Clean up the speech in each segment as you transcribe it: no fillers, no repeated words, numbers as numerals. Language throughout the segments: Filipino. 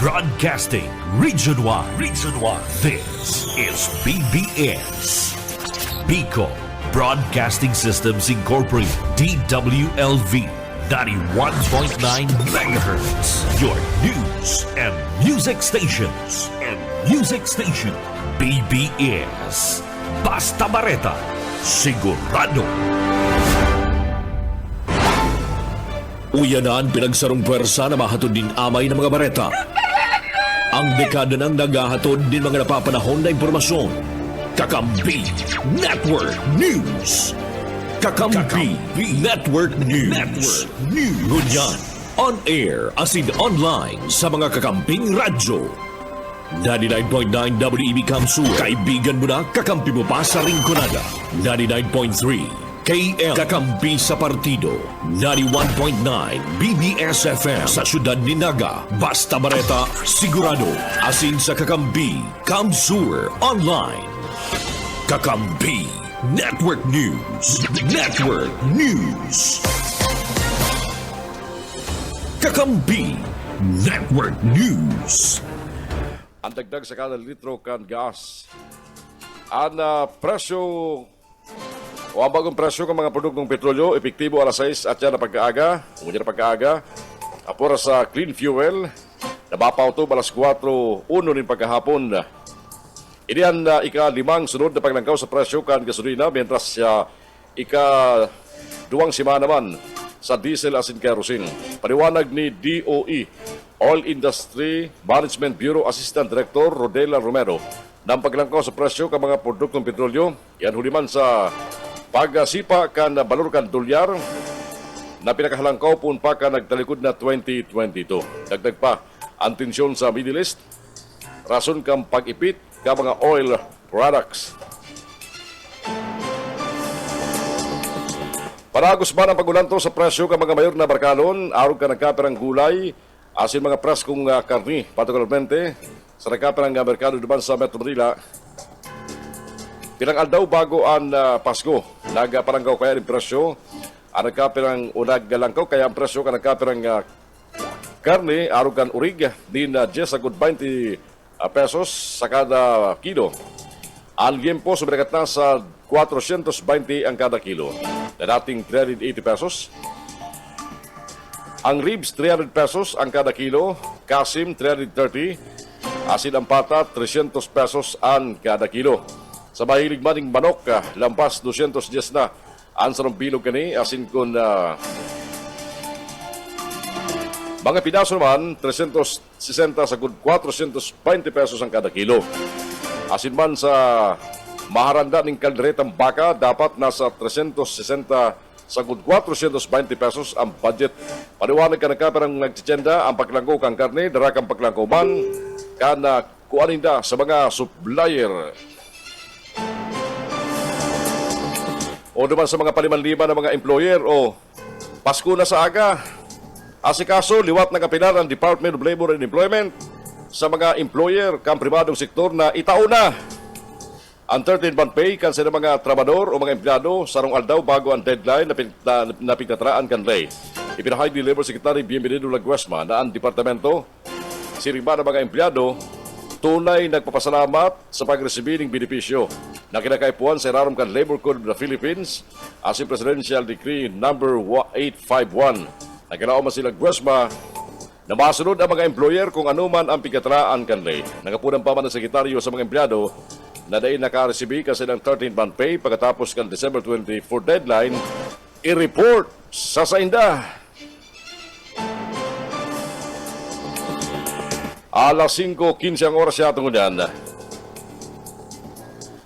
Broadcasting Region 1. Region 1. This is BBS. Bicol Broadcasting Systems Incorporated. DWLV. 91.9 MHz. Your news and music stations. BBS. Basta Bareta. Sigurado. Uyanan pinagsarong pwersa na mahatod din amay ng mga bareta. Ang dekada ng naghahatod din mga napapanahon na impormasyon. Kakampi Network News. Kakampi Network News. Ngunyan, on air as in online sa mga kakamping radyo. 99.9 WEB Kamsur. Kaibigan mo na, kakampi mo pa sa Rinconada. 99.3 KM Kakampi sa Partido. 91.9 BBS FM sa Syudad ni Naga. Basta Bareta, sigurado. Asin sa Kakampi Kamsur Online. Kakampi Network News. Kakampi Network News. Ang dagdag sa kada litro kan gas. Ang presyo o ang bagong presyo ng mga produktong petrolyo, epektibo alas 6 at yan na pagkaaga. Kung yan na pagkaaga, apura sa clean fuel, nabapaw to alas 4:01 rin pagkahapon. Iniyan ika-5 sunod na paglangkaw sa presyo kan gasolina, mientras ika-2 simana naman sa diesel asin kerosene. Paliwanag ni DOE, Oil Industry Management Bureau Assistant Director Rodela Romero, na ang paglangkaw sa presyo ng mga produktong petrolyo, yan huliman sa pagsipa kan balor kan dolyar na pinakahalangkaw pun pa ka nagtalikod na 2022. Dagdag pa ang tensyon sa Middle East, rason kang pag-ipit ka mga oil products. Paragos ba ng pagulanto sa presyo ka mga mayor na barkalon, araw ka nagkaperang gulay, asin mga preskong karni, partikularmente sa nagkaperang merkado naman sa Metro Manila. Pilang aldaw bago ang Pasko, nagparanggaw kaya rin presyo, ang nagkaperang unag galangkaw, kaya ang presyo ka nagkaperang karni, araw kan urig, din 10 agud 20 pesos sa kada kilo. Ang liempo sumikat na sa 420 ang kada kilo, na dating 380 pesos. Ang ribs, 300 pesos ang kada kilo. Kasim, 330. Asin ang pata, 300 pesos ang kada kilo. Sa mahilig maning manok, lampas 210 na. Ang sarong bilog kani, asin kun mga pidaso naman, 360 sa good 420 pesos ang kada kilo. Asin man sa maharanda ng kalderetang baka, dapat nasa 360 sa good 420 pesos ang budget. Paliwanag ka na ka parang nagtitenda ang paglangko kang karne, darakang paglangko man, ka na kuaninda sa mga supplier. O naman sa mga paliman-lima ng mga employer, o Pasko na sa aga. Asikaso, liwat na kapilar ang Department of Labor and Employment sa mga employer kang pribadong sektor na itao na ang 13th month pay kan sa mga trabador o mga empleyado sarong aldaw bago ang deadline na pigtatraan kan lay. Ipinahay ni Labor Secretary Bienvenido Laguesma na ang departamento siriba ng mga empleyado tunay nagpapasalamat sa pagresibi ng benepisyo na kinakaipuan sa irarom kan Labor Code of the Philippines as in Presidential Decree number 851. Nagkalaom man sila Laguesma na masunod ang mga employer kung anuman ang pigtatraan kan lay. Nagapunan pa man ang sekretaryo sa mga empleyado na dahil nakaresibi kasi ng 13th month pay pagkatapos kan December 24 deadline, i-report sa sainda. Alas 5:15 ang oras siya tungkol yan.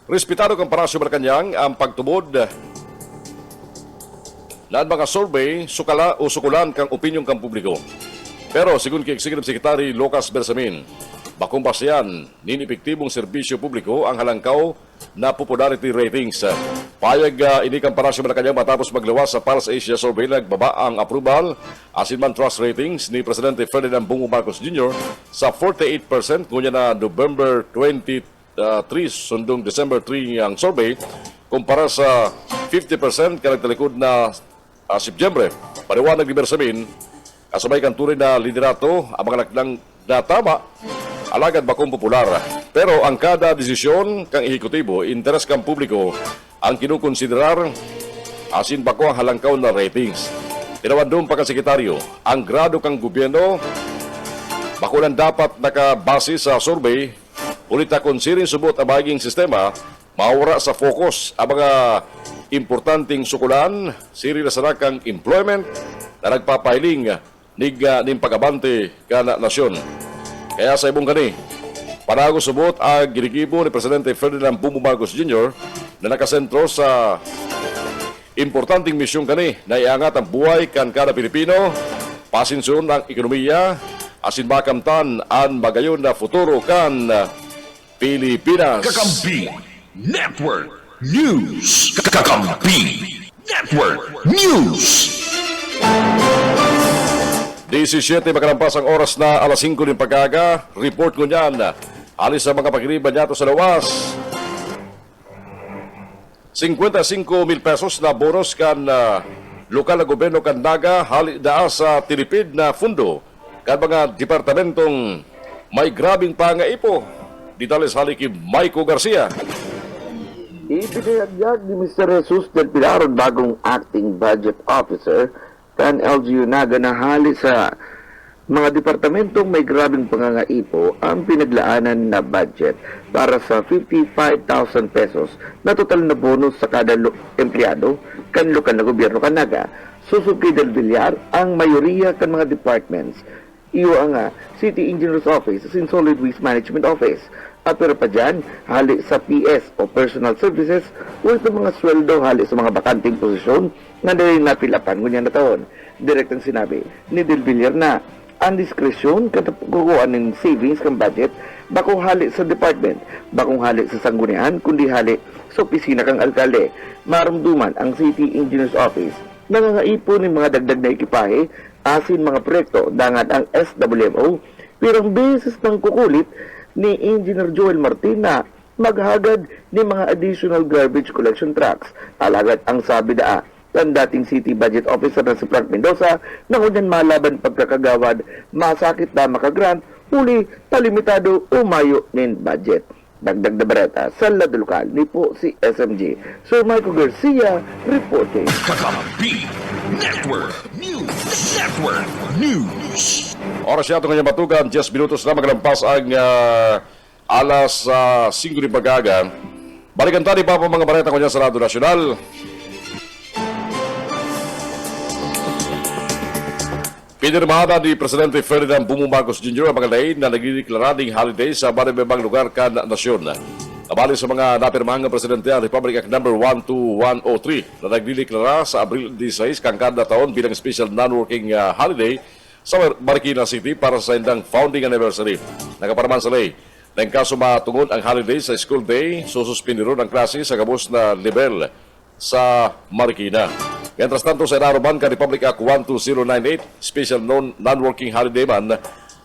Respetado kang Parasyo Malacanang ang pagtubod na mga survey sukulan kang opinyon kang publiko. Pero sigun kay Executive Secretary Lucas Bersamin, bakong basihan ninipektibong serbisyo publiko ang halangkaw na popularity ratings. Payag ini kang Parasyo Malacanang matapos maglawas sa Pulse Asia Survey nagbaba ang approval asin man trust ratings ni Presidente Ferdinand Bongbong Marcos Jr. sa 48% kunya na November 23 sundong December 3 ang survey kumpara sa 50% kanagtalikod na Setyembre. Paliwanag ni Bersamin, kasabay kan tunay na liderato ang mga lakdang na tama, alagad bakong popular. Pero ang kada desisyon kang ehekutibo, interes kang publiko, ang kinukonsiderar asin bako ang halangkaw na ratings. Tinawan doon pa sekretaryo, ang grado kang gobyerno, bako lang dapat nakabase sa survey, ulit na konsirin subot ang baging sistema, mawara sa focus ang mga importanteng sukulan, siri na sarakang employment na nagpapahiling ning pagabante ka na nasyon. Kaya sa ibong kani, panago subot ang ginigibo ni Presidente Ferdinand Bongbong Marcos Jr. na nakasentro sa importanteng misyon kani na iangat ang buhay kan kada Pilipino, pasinsun ang ekonomiya, asin makamtan ang magayon na futuro kan Pilipinas. Kakampi Network News. Kakampi Network News. 17 makalampas ang oras na alas 5 ng pagkaga. Report ko niyan. Alis sa mga pagkiriban niya sa lawas. 55,000 pesos na bonus kan lokal na gobyerno kan Naga hali daa sa tinipid na fundo kan mga departamentong may grabing pangaipo. Detalles hali kay Maiko Garcia. Ipinahayag ni Mr. Jesus del Pilar, bagong acting budget officer, kan LGU Naga na hali sa mga departamentong may grabing pangangaipo ang pinaglaanan na budget para sa 55,000 pesos na total na bonus sa kada empleyado kan lokal na gobyerno kan Naga. Susubkay del Villar ang mayoriya kan mga departments. Iyo ang City Engineer's Office sin Solid Waste Management Office. At pero pa dyan, hali sa PS o Personal Services o itong mga sweldo hali sa mga bakanting posisyon na dahil napilapan ngunyan na taon. Direktang sinabi ni Del Villar na ang diskresyon katapukuan ng savings ng budget bakong hali sa department, bakong hali sa sanggunian, kundi hali sa opisina kang alkalde. Maramduman ang City Engineer's Office nangangaipo ng mga dagdag na ekipahe asin mga proyekto dangan ang SWMO pirang beses ng kukulit ni Engineer Joel Martina maghagad ni mga additional garbage collection trucks. Alagad ang sabi daa ang dating City Budget Officer na si Frank Mendoza na kunyan malaban pagkakagawad, masakit na makagrant, huli talimitado umayo nin budget. Dagdag na bareta sa lado lokal ni po si SMG. Sir Michael Garcia reporting. Kakampi Network News. Network News. Oras yato kanya matugan, 10 minutos na magalampas ang alas 5 ng pagkaga. Balikan tadi pa po mga bareta ko niya sa Radyo Nacional. Pinirmahan ni Presidente Ferdinand Bongbong Marcos Jr. ang mga lain na nagdideklara ng holiday sa maribibang lugar kan nasyon. Nabali sa mga napirmahan ng Presidente ang Republic Act No. 12103 na nagdideklara sa Abril 16 kang kada taon bilang special non-working holiday sa Marikina City para sa indang founding anniversary. Nagaparaman sa lay na in kaso matungod ang holiday sa school day, sususpiniro ng klase sa gabos na level sa Marikina. Mientras tanto, sa inaruman ka Republic Act 12098, special non-working holiday man,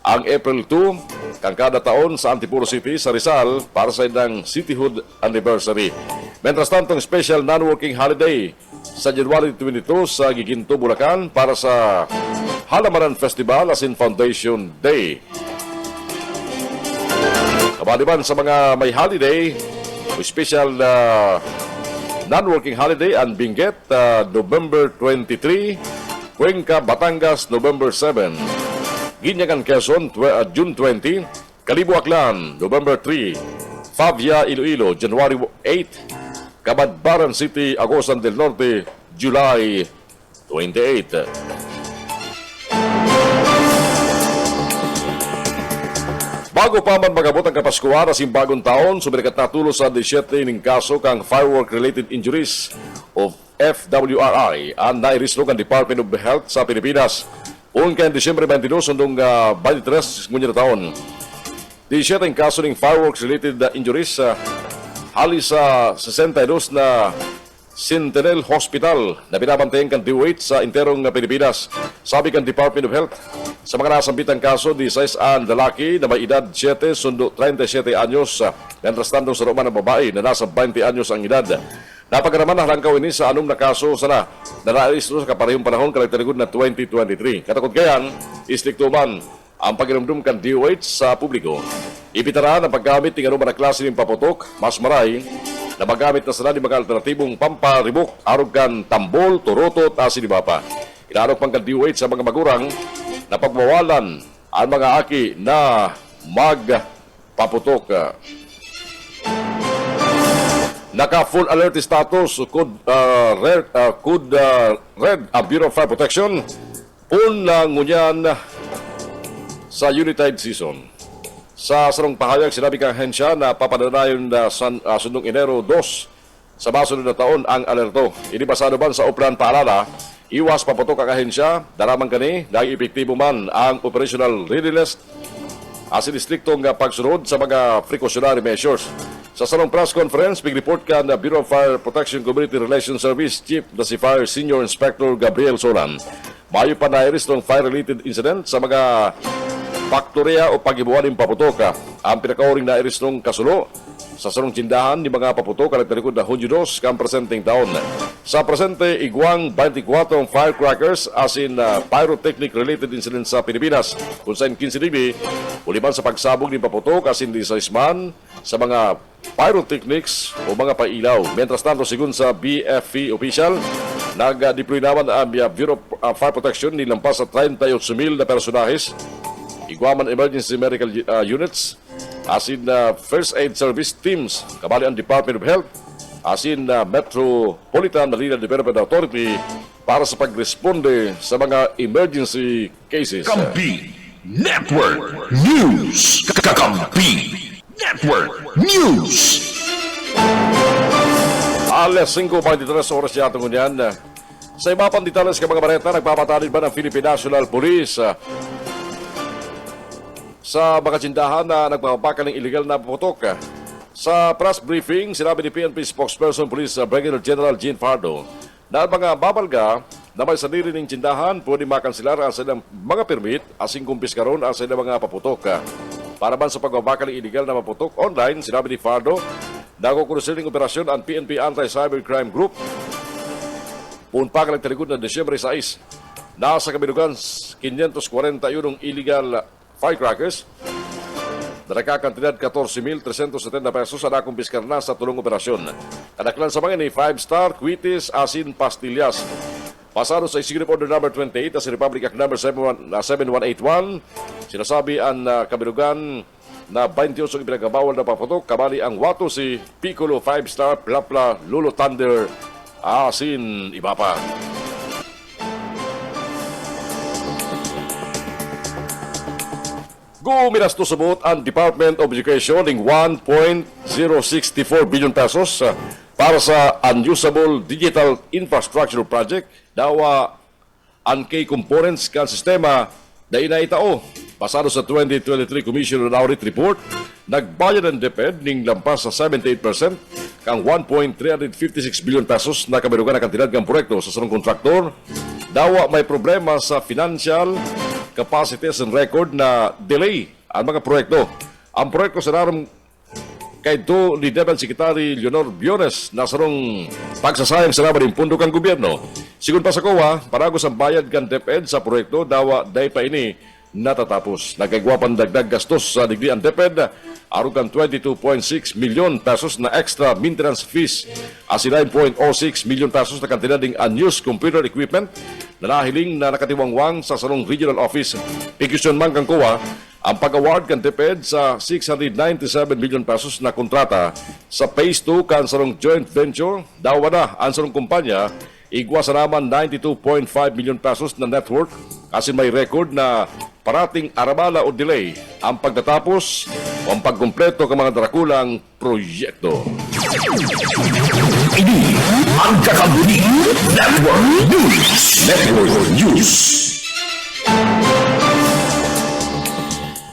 ang April 2, kang kada taon sa Antipolo City sa Rizal para sa indang cityhood anniversary. Mientras tanto, special non-working holiday sa January 22 sa Giginto, Bulacan para sa Halamaran Festival as in Foundation Day. Kabaliban sa mga may holiday, special non-working holiday ang Benguet, November 23, Cuenca, Batangas, November 7, Ginyagan, Quezon, June 20, Calibo, Aklan, November 3, Favia, Iloilo, January 8, Cabadbaran City, Agosan del Norte, July 28. Bago pa man magabot ang Kapaskuhan sa bagong taon, sumikat na tulo sa 17 ng kaso kang firework-related injuries o FWRI ang nairislo ng Department of Health sa Pilipinas. Uong kaya Disyembre 22, sundong 23 ngunyan na taon. 17 ang kaso ng fireworks-related injuries halis sa 62 na Sentinel Hospital na binabantayan kan DOH sa interong Pilipinas. Sabi kan Department of Health, sa mga nasambitang kaso, 16 ang lalaki na may edad 7 sundo 37 anyos. Mientras tanto sa Roma ng babae na nasa 20 anyos ang edad. Napagaraman na halangkaw ini sa anong na kaso sana na nais sa kaparehong panahon kalagtaligod na 2023. Katakot kayan, istikto man ang paginumdum kan DOH sa publiko. Ipitara ang paggamit ng anuman na klase ng paputok, mas maray, na magamit na sila ng mga alternatibong pamparibok, arog kan tambol, turotot, asin iba pa. Inaalok pang kan DOH sa mga magurang na pagbawalan ang mga aki na magpaputok. Naka-full alert status could red ang Bureau of Fire Protection unang ngunyan sa Unitide Season. Sa sarong pahayag, sinabi kang hensya na papadanayon na sundong Enero 2 sa masunod na taon ang alerto. Inibasado man sa uplan paalala, iwas paputok ang ahensya, daramang kani, dahil epektibo man ang operational readiness asin distriktong pagsunod sa mga precautionary measures. Sa sarong press conference, report ka na Bureau of Fire Protection Community Relations Service Chief na si Fire Senior Inspector Gabriel Solan. Mayo pa na ng fire-related incident sa mga faktorya o pag-ibuan ng paputok. Ang pinakauring na ng kasulo sa sarong tindahan ni mga paputok at nagtalikod na Hunyo 2 kang presenteng taon. Sa presente, igwang 24 firecrackers as in pyrotechnic-related incidents sa Pilipinas. Kung saan 15 libi, uliban sa pagsabog ng paputok as in 16 man sa mga pyrotechnics o mga pailaw. Mientras tanto, sigun sa BFP official, nag-deploy naman ang Bureau of Fire Protection nilampas sa 38,000 na personahes, igwaman emergency medical units, as in first aid service teams, kabali ang Department of Health, as in Metropolitan Marina Development Authority para sa pagresponde sa mga emergency cases. Kakampi Network News. Kakampi Network News. Alas 5:23 oras yata ngunyan. Sa iba pang detalles ka mga bareta, nagpapatalid ba ng Philippine National Police sa mga tindahan na nagpapakal ng illegal na putok? Sa press briefing, sinabi ni PNP spokesperson Police Brigadier General Jean Fardo na ang mga babalga na may sarili ng tindahan pwede makansilar ang silang mga permit asing kumpiskaron ang silang mga paputok. Para man sa pagbabakal ng illegal na maputok online, sinabi ni Fardo, nakukurusiling operasyon ang PNP Anti-Cybercrime Group. Punpakal ang talikod na Desyembre 6. Nasa kabilugan 541 illegal firecrackers na nakakantidad 14,370 pesos na nakumpiskar na sa tulong operasyon. Kadaklan sa mga ni 5-star, quitis, asin, pastillas. Pasado sa Executive Order No. 28 sa Republic Act No. 7181, sinasabi ang kabilugan na 28 ipinagabawal na paputok, kabali ang wato si Piccolo 5-star, Plapla, Lolo Thunder, asin, iba pa. Guminastos subot ang Department of Education ng 1.064 billion pesos para sa Unusable Digital Infrastructure Project dawa ang key components kan sistema na inaitao. Pasado sa 2023 Commission on Audit Report, nagbayad ang DepEd ng lampas sa 78% kang 1.356 billion pesos na kabirugan na kantidad ng proyekto sa sarong kontraktor. Dawa may problema sa financial capacities and record na delay ang mga proyekto. Ang proyekto sa naroon kay do ni Deputy Secretary Leonor Biones na sarong pagsasayang sa naman ng pundo kang gobyerno. Sigun pa sa COA, paragos ang bayad kan DepEd sa proyekto, dawa day pa ini natatapos. Nagkagwapan dagdag gastos sa digdi ang DepEd, arugan 22.6 million pesos na extra maintenance fees, as 9.06 million pesos na kantidad ng unused computer equipment na nahiling na nakatiwangwang sa sarong regional office. Pikisyon man kang COA, ang pag-award kan DepEd sa 697 million pesos na kontrata sa Phase 2 kan sarong joint venture, dawa na ang sarong kumpanya, igwa sa naman 92.5 million pesos na net worth, asin may record na parating arabala o delay ang pagtatapos o ang pagkumpleto ng mga darakulang proyekto. Ini ang Kakampi Network News. Network News.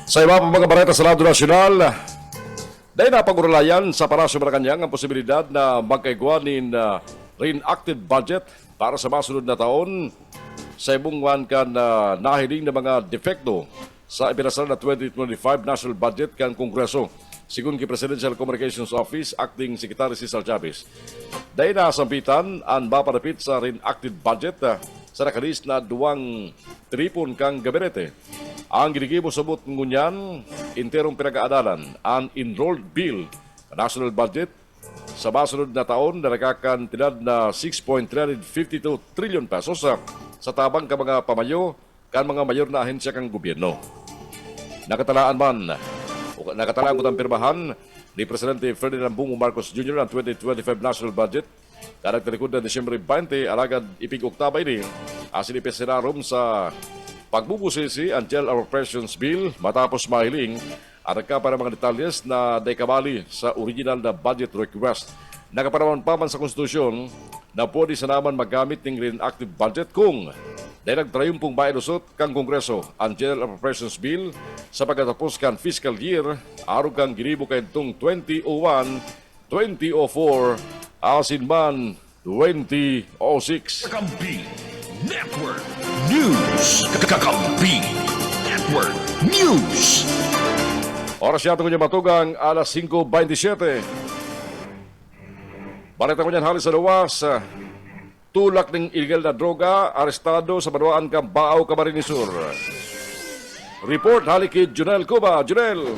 Sa iba pa mga bareta sa lado nasyonal, dahil napag-uralayan sa Palasyo Malacanang ang posibilidad na magkaigwanin reenacted budget para sa masunod na taon sa ibungwan kan nahiling na mga defekto sa ipinasal na 2025 national budget kan Kongreso. Sigun kay Presidential Communications Office, Acting Secretary Cesar Chavez. Dahil nasampitan ang maparapit sa reenacted budget sa nakalis na 2 tripon kang gabinete. Ang ginigibo sabot ngunyan, interong pinag-aadalan ang enrolled bill na national budget sa masunod na taon na nakakantidad na 6.352 trillion pesos sa tabang ka mga pamayo kan mga mayor na ahensya kang gobyerno. Nakatalaan ko ang pirmahan ni Presidente Ferdinand Bongbong Marcos Jr. ang 2025 national budget. Karagtalikod na Disyembre 20, alagad ipig-oktaba ini asin ipesinarom sa pagbubusisi ang General Appropriations Bill matapos mahiling ang para mga detalyes na daikabali sa original na budget request. Nakaparaman pa man sa konstitusyon na pwede sa naman magamit ng reenactive budget kung dahil nagtrayumpong mailusot kang Kongreso ang General Appropriations Bill sa pagkatapos kan fiscal year araw kang ginibo kay itong 2001, 2004, asin man 2006. Kakampi Network News. Kakampi Network News. Oras yata ko niya matugang alas 5:27. Balita ko niyan halos sa luwas. Tulak ng illegal na droga, arestado sa Banuan Cambao, Camarines Sur. Report halik kay Junel Cuba. Junel!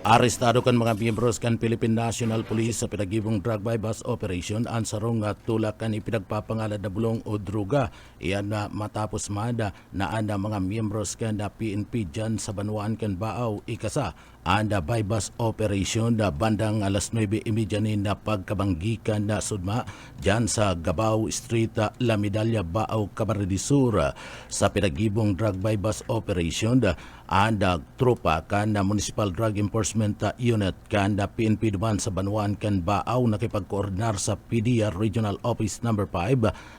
Arestado kan mga miyembros kan Philippine National Police sa pinagibong drug bypass operation ang sarong tulak kan ipinagpapangalad na bulong o droga. Iyan na matapos mada na anda mga miyembros kan na PNP dyan sa Banuan kan Baaw ikasa. Anda bypass operation na bandang alas 9:30 na pagkabanggikan na sudma dyan sa Gabaw Street, La Medalla, Baaw, Camarines Sur. Sa pinagibong drug bypass operation anda tropa kan na Municipal Drug Enforcement Unit kan na PNP duman sa Banuan kan Baaw nakipagkoordinar sa PDEA Regional Office No. 5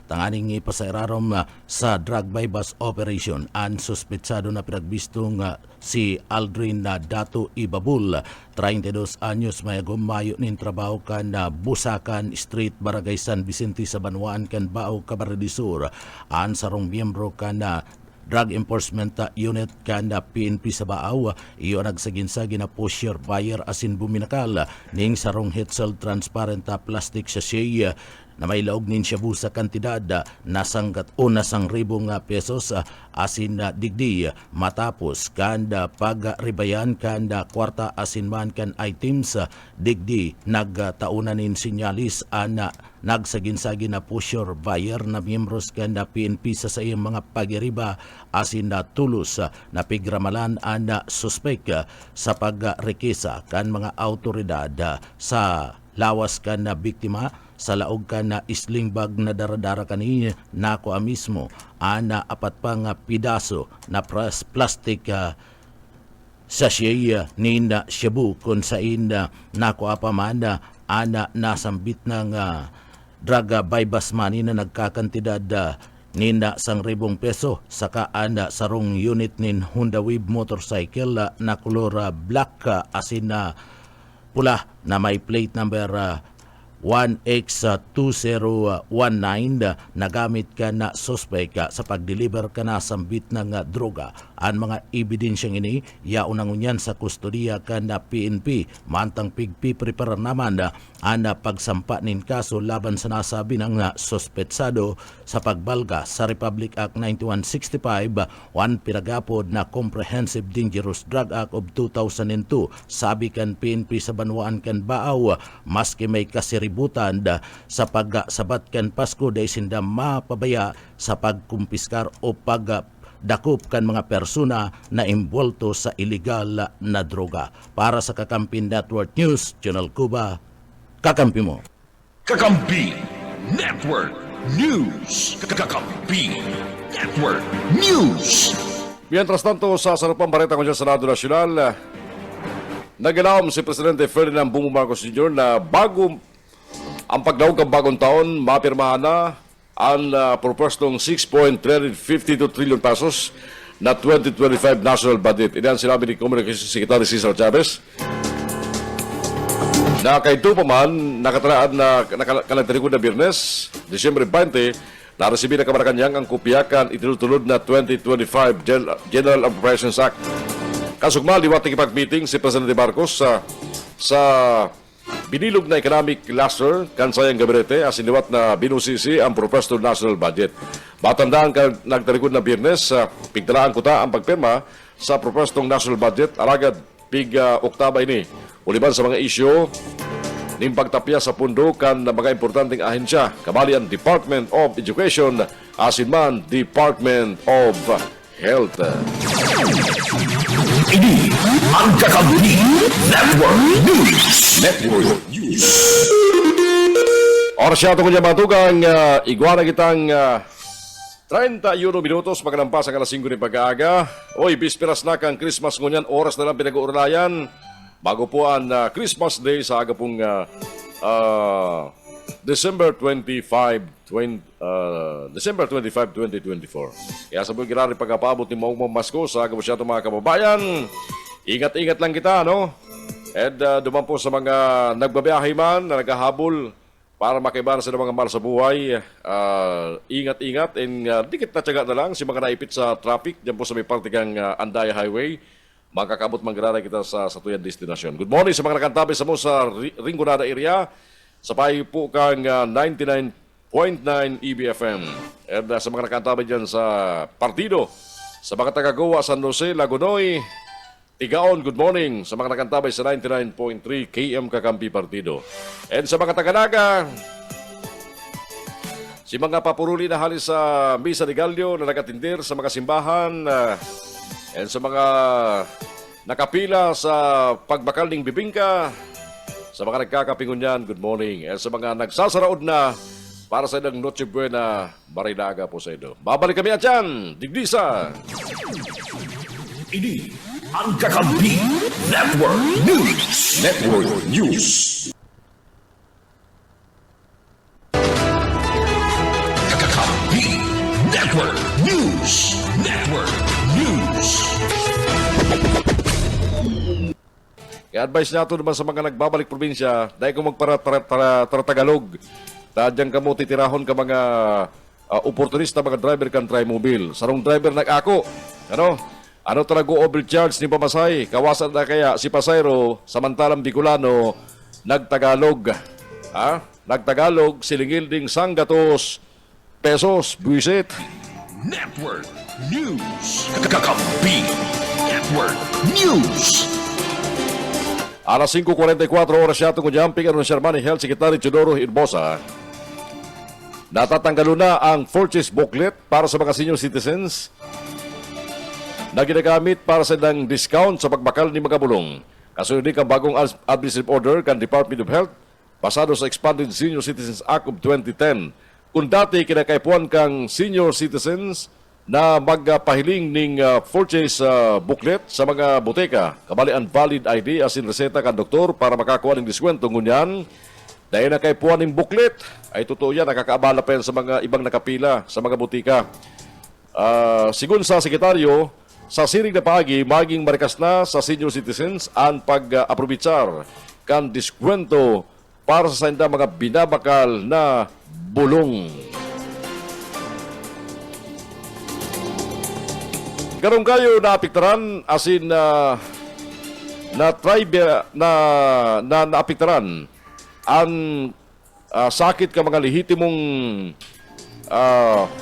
tanganing ipasairarom sa drug bypass operation ang suspetsado na pinagbistong si Aldrin Dato Ibabul, 32 anyos, may gumayo nin trabaho kan na Busakan Street, Barangay San Vicente sa Banuan kan Baaw, Camarines Sur. Ang sarong miyembro kan na Drug Enforcement Unit kan na PNP sa Baaw, iyo nagsaginsagi na pusher buyer asin buminakal ning sarong Hetzel transparent plastic sachet na may laog nin siya sa kantidad nasanggat o nasang ribong pesos asin digdi matapos kanda pagribayan kanda kwarta asin man kan items digdi nagtaunan nin sinyalis ana nagsaginsagi na pusher buyer na miyembros kanda PNP sa iyang mga pagiriba asin na tulos na pigramalan ana suspek sa pagrekisa kan mga autoridad sa lawas kan na biktima sa laog ka na isling bag na daradara kanina nako mismo ana apat pa nga pidaso na plastic sachet ni na shabu kung sain nako apamana ana nasambit ng drug bypass money na nagkakantidad nina sang ribong peso saka anda sarong unit nin Honda Wave motorcycle na kolor black asin na pula na may plate number 1X2019 nagamit ka na suspect sa pag-deliver ka na sambit ng droga. Ang mga ebidensyang ini yaunang unyan sa kustodiya ka na PNP mantang pigpiprepare naman ang pagsampa nin kaso laban sa nasabi ng suspetsado sa pagbalga sa Republic Act 9165 one pinagapod na Comprehensive Dangerous Drug Act of 2002. Sabi kan PNP sa Banuan kan Baaw maski may kasiributan sa pagsabat kan Pasko dahil sinda mapabaya sa pagkumpiskar o pagdakop kan mga persona na imbolto sa illegal na droga. Para sa Kakampi Network News, Junel Cuba, kakampi mo. Kakampi Network News. Kakampi Network News. Mientras tanto, sa sarapang balita ko dyan sa Senado Nasyonal, nagilawam si Presidente Ferdinand Bongbong Marcos Jr. na bago ang pagdaog ng bagong taon, mapirmahan na ang propostong 6.352 trillion pesos na 2025 national budget. Ina ang sinabi ni Communications Secretary Cesar Chavez na kahit pa man nakatalaan na kalagtarikod na Biyernes, Disyembre 20, naresibi na Kamarkanyang ang kupiyakan itinutulod na 2025 General Appropriations Act. Kasugma, liwat ng ipag-meeting si Presidente Marcos sa binilog na economic cluster kansayang gabinete as iniwat na binusisi ang proposed national budget. Matandaan ka nagtalikod na Biyernes, pigtalaan ko ta ang pagpirma sa proposed national budget alagad Oktaba ini. Uliban sa mga isyu ning pagtapya sa pundo kan mga importanteng ahensya, kabali ang Department of Education asin man Department of Health. Ini ang Kakampi Network News. Oras siya itong matugang iguana kitang 31 minutos magkalampas ang alas 5 ng pag-aaga. Oy, bisperas na kang Christmas ngunyan, oras na lang pinag-uurlayan. Bago po ang Christmas Day sa aga pong December 25, 2024. Kaya sa buong girari pagkapabot ni Maumong Masko sa aga po siya itong mga kababayan. Ingat-ingat lang kita, no? And duman po sa mga nagbabiyahe man na naghahabol para makaibaran sa mga mahal sa buhay. Ingat-ingat and dikit na tiyaga na lang si mga naipit sa traffic dyan po sa may partikang Andaya Highway. Makakabot manggirara kita sa tuyang destinasyon. Good morning sa mga nakantabi sa mo sa Rinconada area. Sa payo po kang 99.9 EBFM. And sa mga nakantabi dyan sa Partido, sa mga taga-Goa, San Jose, Lagunoy, Tigaon, good morning sa mga nakantabay sa 99.3 KM Kakampi Partido. And sa mga taga-Naga, si mga papuruli na halis sa Misa de Gallo na nagatindir sa mga simbahan, and sa mga nakapila sa pagbakal ng bibingka, sa mga nagkakapingunyan, good morning. And sa mga nagsasaraod na para sa ilang Noche Buena, Marilaga po sa ito. Babalik kami at yan, Digdisa. Ini ang Kakampi Network News. Kakampi Network News. I-advise nato naman sa mga nagbabalik probinsya, dahil kung magpara-Tagalog, tadyang kamo titirahon ka mga oportunista, mga driver kan tri-mobile. Sarong driver nag-ako, ano talaga overcharge ni pamasay? Kawasan na kaya si pasayro, samantalang Bicolano, nagtagalog. Nagtagalog, silingil ding sanggatos, pesos, buwisit. Network News. Kakampi Network News. Alas 5:44 oras siya itong jumping ang Sherman Health Secretary Teodoro Hirbosa. Natatanggalo na ang purchase booklet para sa mga senior citizens na ginagamit para sa ng discount sa pagbakal ni mga bulong. Kasunod din ang bagong administrative order kan Department of Health pasado sa Expanded Senior Citizens Act of 2010. Kung dati kinakaipuan kang senior citizens na magpahiling ning purchase booklet sa mga boteka, kabali ang valid ID as in reseta kan doktor para makakuha ng diskwento ngunyan. Dahil nakaipuan ng booklet, ay totoo yan, nakakaabala pa yan sa mga ibang nakapila sa mga butika. Sigun sa sekretaryo, sa siring na pagi, maging marikas na sa senior citizens ang pag-aprobitsar kan diskwento para sa senda mga binabakal na bulong. Karong kayo naapektaran asin naapektaran ang sakit ka mga lehitimong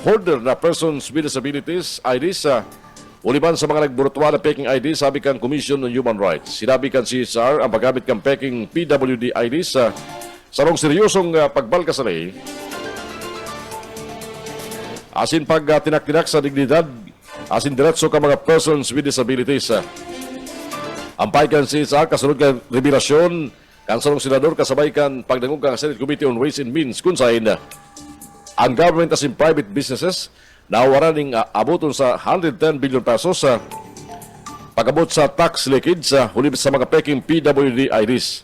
holder na persons with disabilities IDs uliban sa mga nagburutwa na peking ID, sabi kang Commission on Human Rights. Sinabi kang CSR ang paggamit kang peking PWD IDs sarong seryosong pagbalkasalay asin pag tinaktinak sa dignidad asin diretso ka mga persons with disabilities. Ampay kang CSR kasunod kang revelasyon kan sarong senador kasabay kan pagdangog kang Senate Committee on Ways and Means kung saan ang government as in private businesses nawaran ng abuton sa 110 billion pesos pag-abot sa tax leakage hulib sa mga peking PWD IDs.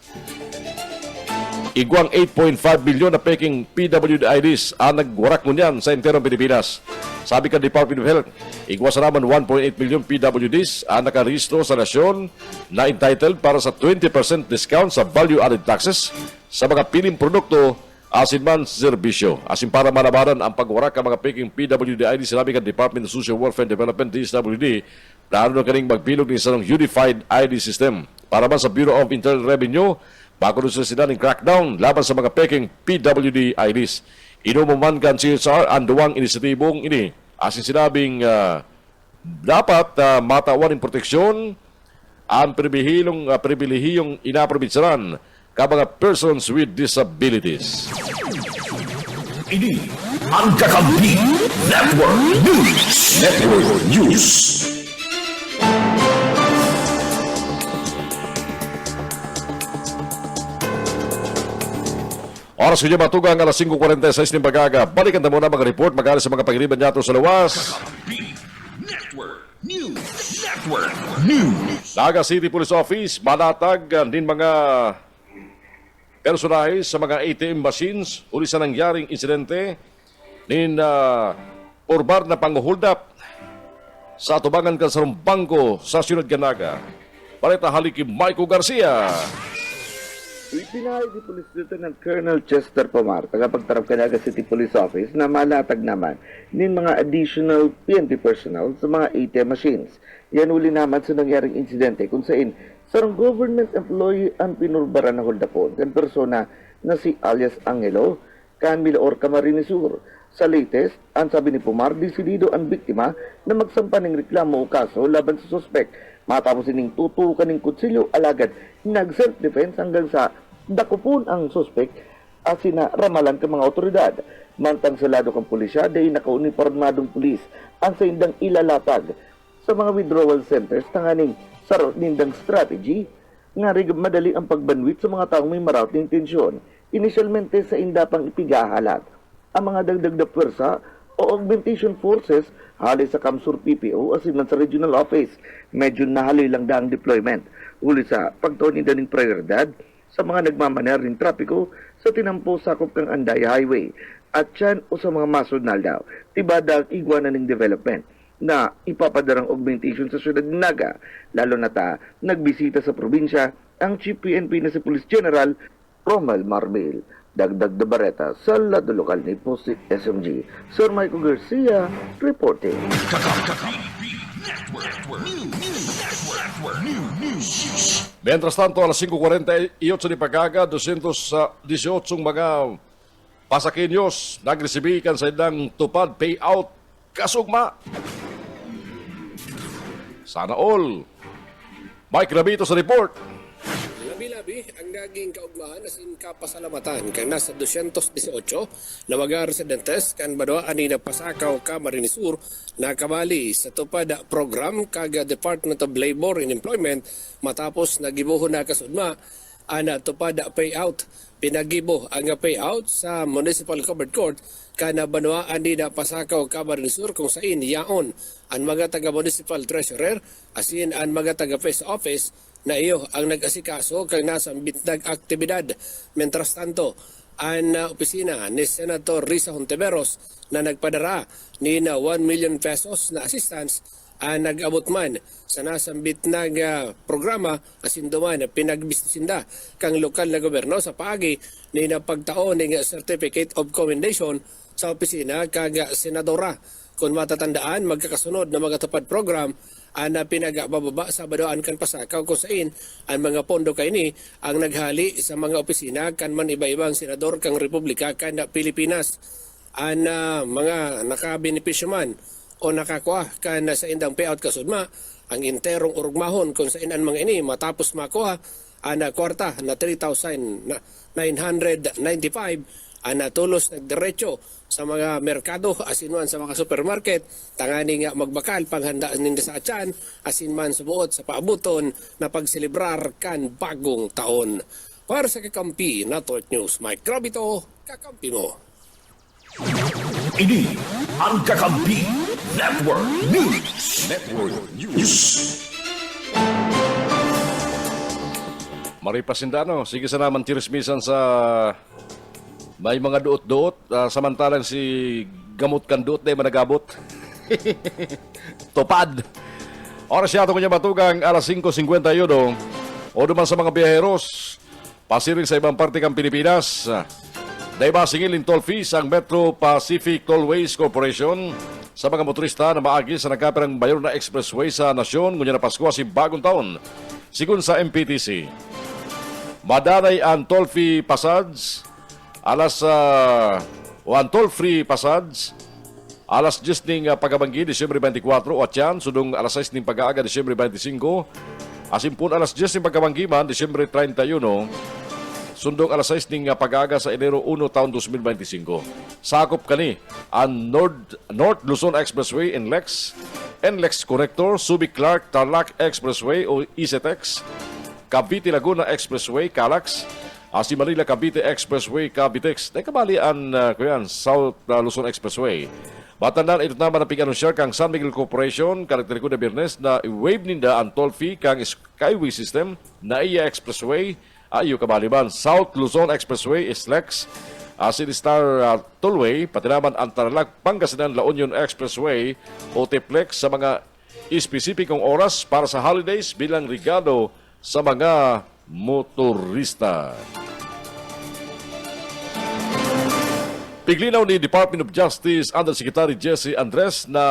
Igwang 8.5 billion na peking PWD IDs ang nagwarak mo niyan sa interong Pilipinas. Sabi ka Department of Health, igwa sa naman 1.8 million PWDs ang nakarehistro sa nasyon na entitled para sa 20% discount sa value-added taxes sa mga piling produkto asin man serbisyo. Asin para malabaran ang pagwarak ng mga peking PWD ID, sinabi ka Department of Social Welfare and Development DSWD, plano na kaning magbilog ng isang unified ID system para man sa Bureau of Internal Revenue Bago doon sila ng crackdown laban sa mga peking PWD IDs. Inuman kan CSR ang duwang inisyatibong ini. Asin sinabing dapat matawan ng proteksyon ang pribilehiyong inaprobinsyaran ka mga persons with disabilities. Ini ang Kakampi Network News. Network News. Oras ko niya matugang alas 5:46 ng bagaga. Balikan na muna mga report magaling sa mga pagriban nato sa luwas. Network News. Network News. Naga City Police Office, manatag din mga personahe sa mga ATM machines uli sa nangyaring insidente nin urbar na panghuhuldap sa atubangan kan sa bangko sa Siyudad Ganaga. Balita haliki Michael Garcia. Ipinahay ni Police Lieutenant Colonel Chester Pomar, tagapagtarap Canaga City Police Office na malatag naman nin mga additional PNP personnel sa mga ATM machines. Yan uli naman sa nangyaring insidente kung saan sarang government employee ang pinurbaran na holdapon kan persona na si alias Angelo kan Milaor Camarines Sur. Sa latest, ang sabi ni Pomar, desidido ang biktima na magsampa ng reklamo o kaso laban sa suspect. Matapos ining tutukan ng kutsilyo, alagad nag-self-defense hanggang sa dakupon ang suspect at sinaramalan ka mga otoridad. Mantang sa lado kang pulisya, dahil nakauniformadong pulis ang sa indang ilalatag sa mga withdrawal centers tanganing sa nindang strategy nga madali ang pagbanwit sa mga taong may marawt na intensyon. Inisyalmente sa indapang ipigahalat ang mga dagdag na pwersa o augmentation forces hali sa Kamsur PPO as in sa regional office. Medyo nahaloy lang daang deployment. Uli sa pagtuon ng prioridad sa mga nagmamanehr ng trapiko sa tinampo sakop kang Anday Highway at yan o sa mga masod na daw. Tibada iguana ng development na ipapadarang augmentation sa Siyudad Naga. Lalo na nagbisita sa probinsya ang Chief PNP na si Police General Romel Marbil. Dagdag de Barreta sa lado lokal ni Post SMG. Sir Michael Garcia reporting. Mientras tanto, alas 5:48 ni pagaga, 218 mga pasakinyos nagresibikan sa idang tupad payout kasugma. Sana all. Mike Rabito sa report. Labi-labi ang naging kaugmahan as in kapasalamatan kang nasa 218 na mga residentes kan badwa ani na pasakaw Camarines Sur na kabali sa tupad program kaga Department of Labor and Employment matapos nagibuhon na kasudma ana tupad payout. Pinagibo ang payout sa Municipal Covered Court kana banwa ani na pasakaw Camarines Sur kung sain yaon ang mga taga-municipal treasurer asin ang mga taga-face office na iyo ang nag-asikaso kang nasa bitnag aktibidad. Mentras tanto, ang opisina ni Senator Risa Hontiveros na nagpadara ni na 1 million pesos na assistance ang nag-abot man sa nasambit na programa asin duman pinagbistinda kang lokal na gobyerno sa paagi ni na pagtaon ng Certificate of Commendation sa opisina kag senadora. Kung matatandaan, magkakasunod na mga tupad program ang pinagabababa sa badoan kan pasakaw kung sain ang mga pondo kay ni ang naghali sa mga opisina kan man iba-ibang senador kang Republika kan Pilipinas. Ang mga nakabenepisyo man o nakakuha kan sa indang payout kasudma ang interong urugmahon kung sain ang mga ini matapos makuha ang kwarta na 3,995 ang natulos nagdiretso sa mga merkado asinman sa mga supermarket tangani nga magbakal panghandaan ninda sa atyan asinman sa buot sa paabuton na pagselebrar kan bagong taon. Para sa Kakampi Network News, Mike Grabito, kakampi mo. Ini ang Kakampi Network News. Network News. Maripasindano, sige sa naman tirismisan sa may mga duot-duot, samantalang si gamot kan duot na managabot. Tupad. Oras yato kanya matugang alas 5:51 o duman sa mga biyaheros pasiring sa ibang parte ng Pilipinas. Dahil ba singilin toll fees ang Metro Pacific Tollways Corporation sa mga motorista na maagi sa nagkapirang bayor na expressway sa nasyon ngunya na Pasko si bagong taon. Sigun sa MPTC. Madanay ang toll-free passage ang toll-free passage alas 10 ning pagabanggi Disyembre 24 o atyan sudong alas 6 ning pag-aaga Disyembre 25 asimpun alas 10 ning pagabanggi man Disyembre 31 sundong alas 6 ning pag-aaga sa Enero 1 taon 2025. Sakop kani ang North Luzon Expressway NLEX Connector, Subic Clark Tarlac Expressway o ECTEX, Cavite Laguna Expressway Calax, si Manila Cavite Expressway Cavitex, na kabalian South Luzon Expressway. Batanan ito naman ang pig-anunsiyar kang San Miguel Corporation, karakteriko na Biyernes na i-waive ninda ang toll fee kang Skyway System na iya Expressway, ayo kabaliban South Luzon Expressway SLEX, City Star Tollway, pati naman ang Tarlac Pangasinan La Union Expressway o TPLEX sa mga espesipikong oras para sa holidays bilang regalo sa mga motorista. Piglinaw ni Department of Justice Undersecretary Jesse Andres na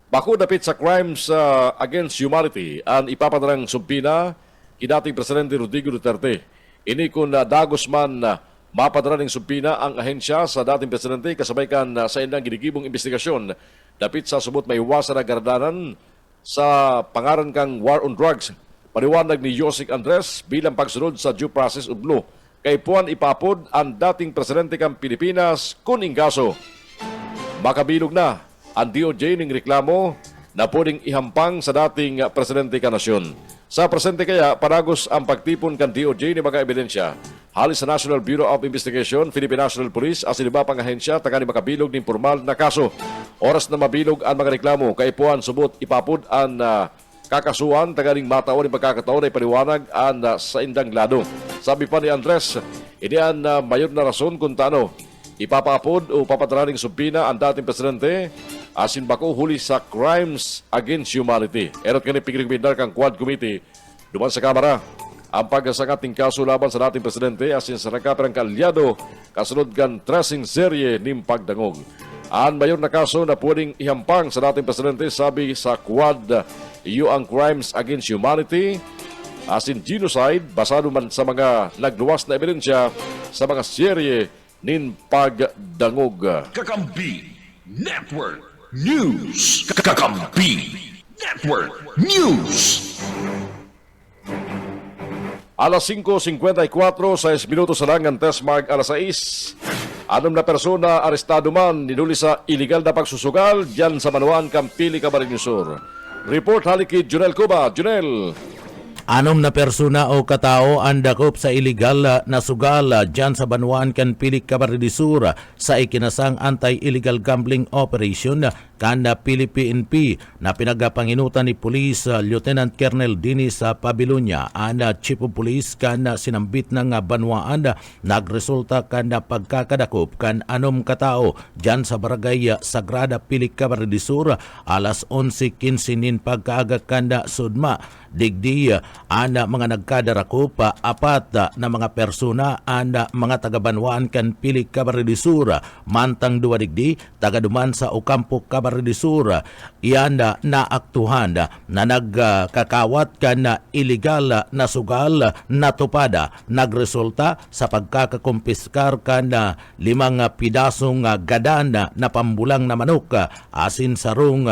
bako dapit sa crimes against humanity ang ipapadarang sumpina kidating Presidente Rodrigo Duterte. Ini kung dagos man mapadara ng sumpina ang ahensya sa dating Presidente kasabay kan sa indang ginigibong investigasyon dapit sa subot may iwasan na gardanan sa pangaran kang War on Drugs. Paliwanag ni Yosik Andres bilang pagsunod sa due process of law kay puan ipapod ang dating Presidente kang Pilipinas kung ingkaso. Makabilog na ang DOJ ng reklamo na pwedeng ihampang sa dating Presidente ka nasyon. Sa presente kaya, paragos ang pagtipon kan DOJ ni mga ebidensya. Halis sa National Bureau of Investigation, Philippine National Police, as iba pang ahensya, taga ni makabilog ng formal na kaso. Oras na mabilog ang mga reklamo, kay puan subot ipapod ang kakasuhan, taga ning mataon ng pagkakataon ay paliwanag ang sa indang lado. Sabi pa ni Andres, ini ang mayor na rason kung tano ipapapod o papadraning sumpina ang dating Presidente asin bako huli sa crimes against humanity. Erot kani pigrigbindar kang Quad Committee duman sa Kamara ang pagsasangating kaso laban sa dating Presidente asin sa nagkaperang kalyado kasunod kan tracing serye ning pagdangog. Ang mayor na kaso na pwedeng ihampang sa dating Presidente sabi sa Quad iyo ang crimes against humanity asin genocide basado man sa mga nagluwas na ebidensya sa mga serye nin pagdangog. Kakampi Network News. Kakampi Network News. Alas 5:54 sa 6 minutos sa langan testmark alas 6. 6 na persona arestado man ninuli sa illegal na pagsusugal diyan sa Manuan, Campili, Camarines Sur. Report haliki Junel Cuba. Junel. 6 na persona o katao ang dakop sa iligal na sugal dyan sa Banuan, Campili, Camarines Sur sa ikinasang anti-illegal gambling operation kana PNP na pinagapanginutan ni Police Lieutenant Colonel Dinis Pabilonia ang Chief of Police kana sinambit ng Banuan nagresulta kana pagkakadakop kan 6 katao dyan sa barangay Sagrada, Pili, Camarines Sur alas 11:15 nin pagkaaga kana sudma digdi ana mga nagkadarakop 4 na mga persona ana mga taga-Banuan kan Pili, Camarines Sur mantang 2 digdi taga-duman sa Ocampo, Camarines Sur iyan na aktuhan na nagkakawat kan illegal na sugal na tupada nagresulta sa pagkakakumpiskar kan 5 pidasong gadan na pambulang na manok asin sarong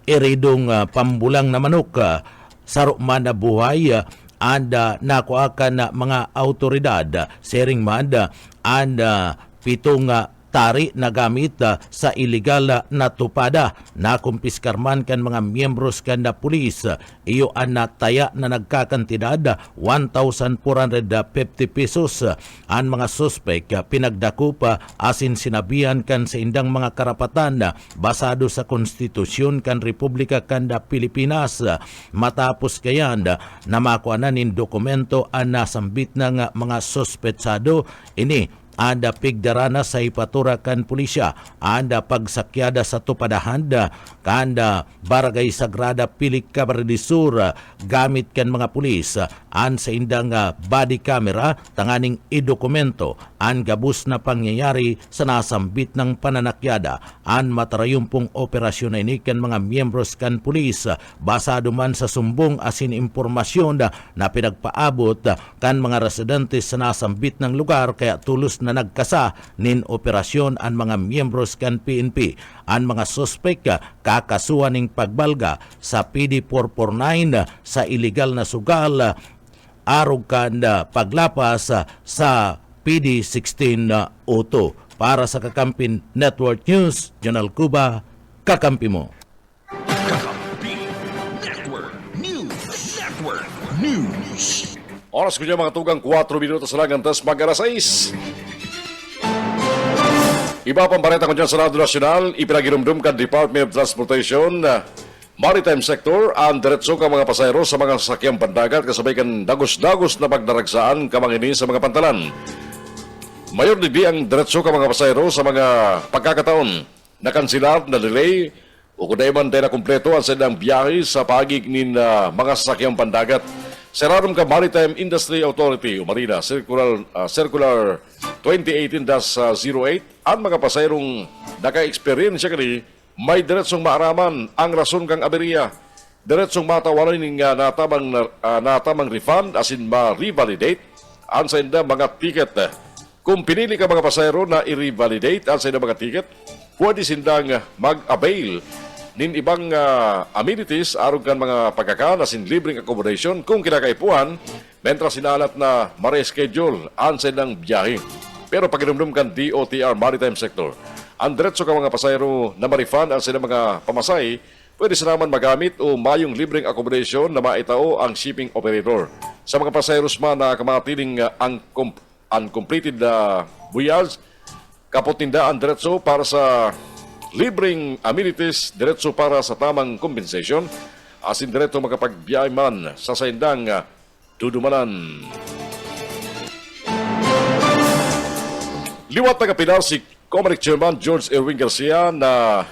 iridong pambulang na manok saro man na buhay anda nakuakan na mga autoridad sering man anda 7 tari na gamit sa illegal na tupada na kumpiskar man kan mga miyembros kan na pulis iyo ang nataya na nagkakantidad 1,450 pesos ang mga suspek pinagdakupa asin sinabihan kan sa indang mga karapatan basado sa konstitusyon kan Republika kan da Pilipinas matapos kayan na makuanan in dokumento ang nasambit ng mga suspetsado ini anda pigdarana sa ipatura kan pulisya, anda pagsakyada sa tupadahanda, kanda Barangay Sagrada Pilik Cabrera gamit kan mga pulis, an sa indang body camera, tanganing idokumento, an gabus na pangyayari sa nasambit ng pananakyada, an matarayumpong operasyon na ini kan mga miyembros kan pulis, basado man sa sumbong asin impormasyon na pinagpaabot kan mga residente sa nasambit ng lugar, kaya tulos na nagkasa nin operasyon ang mga miyembros kan PNP. Ang mga suspek kakasuhan ng pagbalga sa PD 449 sa illegal na sugal, arog kan paglapas sa PD 1602. Para sa Kakampi Network News, Jonal Cuba, kakampi mo. Kakampi Network News. Oras ko niya mga tugang 4 minutos lang antas mag-alas 6. Iba pang balita ko dyan sa Radyo Nacional, ipinagirumdum ka Department of Transportation, Maritime Sector, ang diretso ka mga pasayro sa mga sasakyang pandagat kasabay kan dagos-dagos na pagdaragsaan kamangini sa mga pantalan. Mayor digdi ang diretso ka mga pasayro sa mga pagkakataon na kansilar, na delay, o kuday man tayo na kumpleto ang sadang biyahe sa pagig nin mga sasakyang pandagat. Serarum ka Maritime Industry Authority o Marina Circular 2018-08 ang mga pasayrong naka-experiensya kani may diretsong maaraman ang rason kang aberya, diretsong matawalan ng natamang refund asin ma-revalidate ang sa inda mga ticket. Kung pinili ka mga pasayro na i-revalidate ang sa inda mga ticket, pwede sindang mag-avail nin ibang amenities aron kan mga pagkakaan asin libreng accommodation kung kinakaipuan mentras sinalat na ma-reschedule ang silang biyahe. Pero paginumdum kan DOTR Maritime Sector, ang diretso ka mga pasayro na ma-refund ang silang mga pamasay, pwede sila naman magamit o mayong libreng accommodation na maitao ang shipping operator. Sa mga pasayros man na kamatiling uncompleted voyage, kapotinda ang diretso para sa libreng amenities, diretso para sa tamang compensation, asin diretso makapagbiyahe man sa saindang dudumanan. Liwat na kapilar si Comelec Chairman George Erwin Garcia na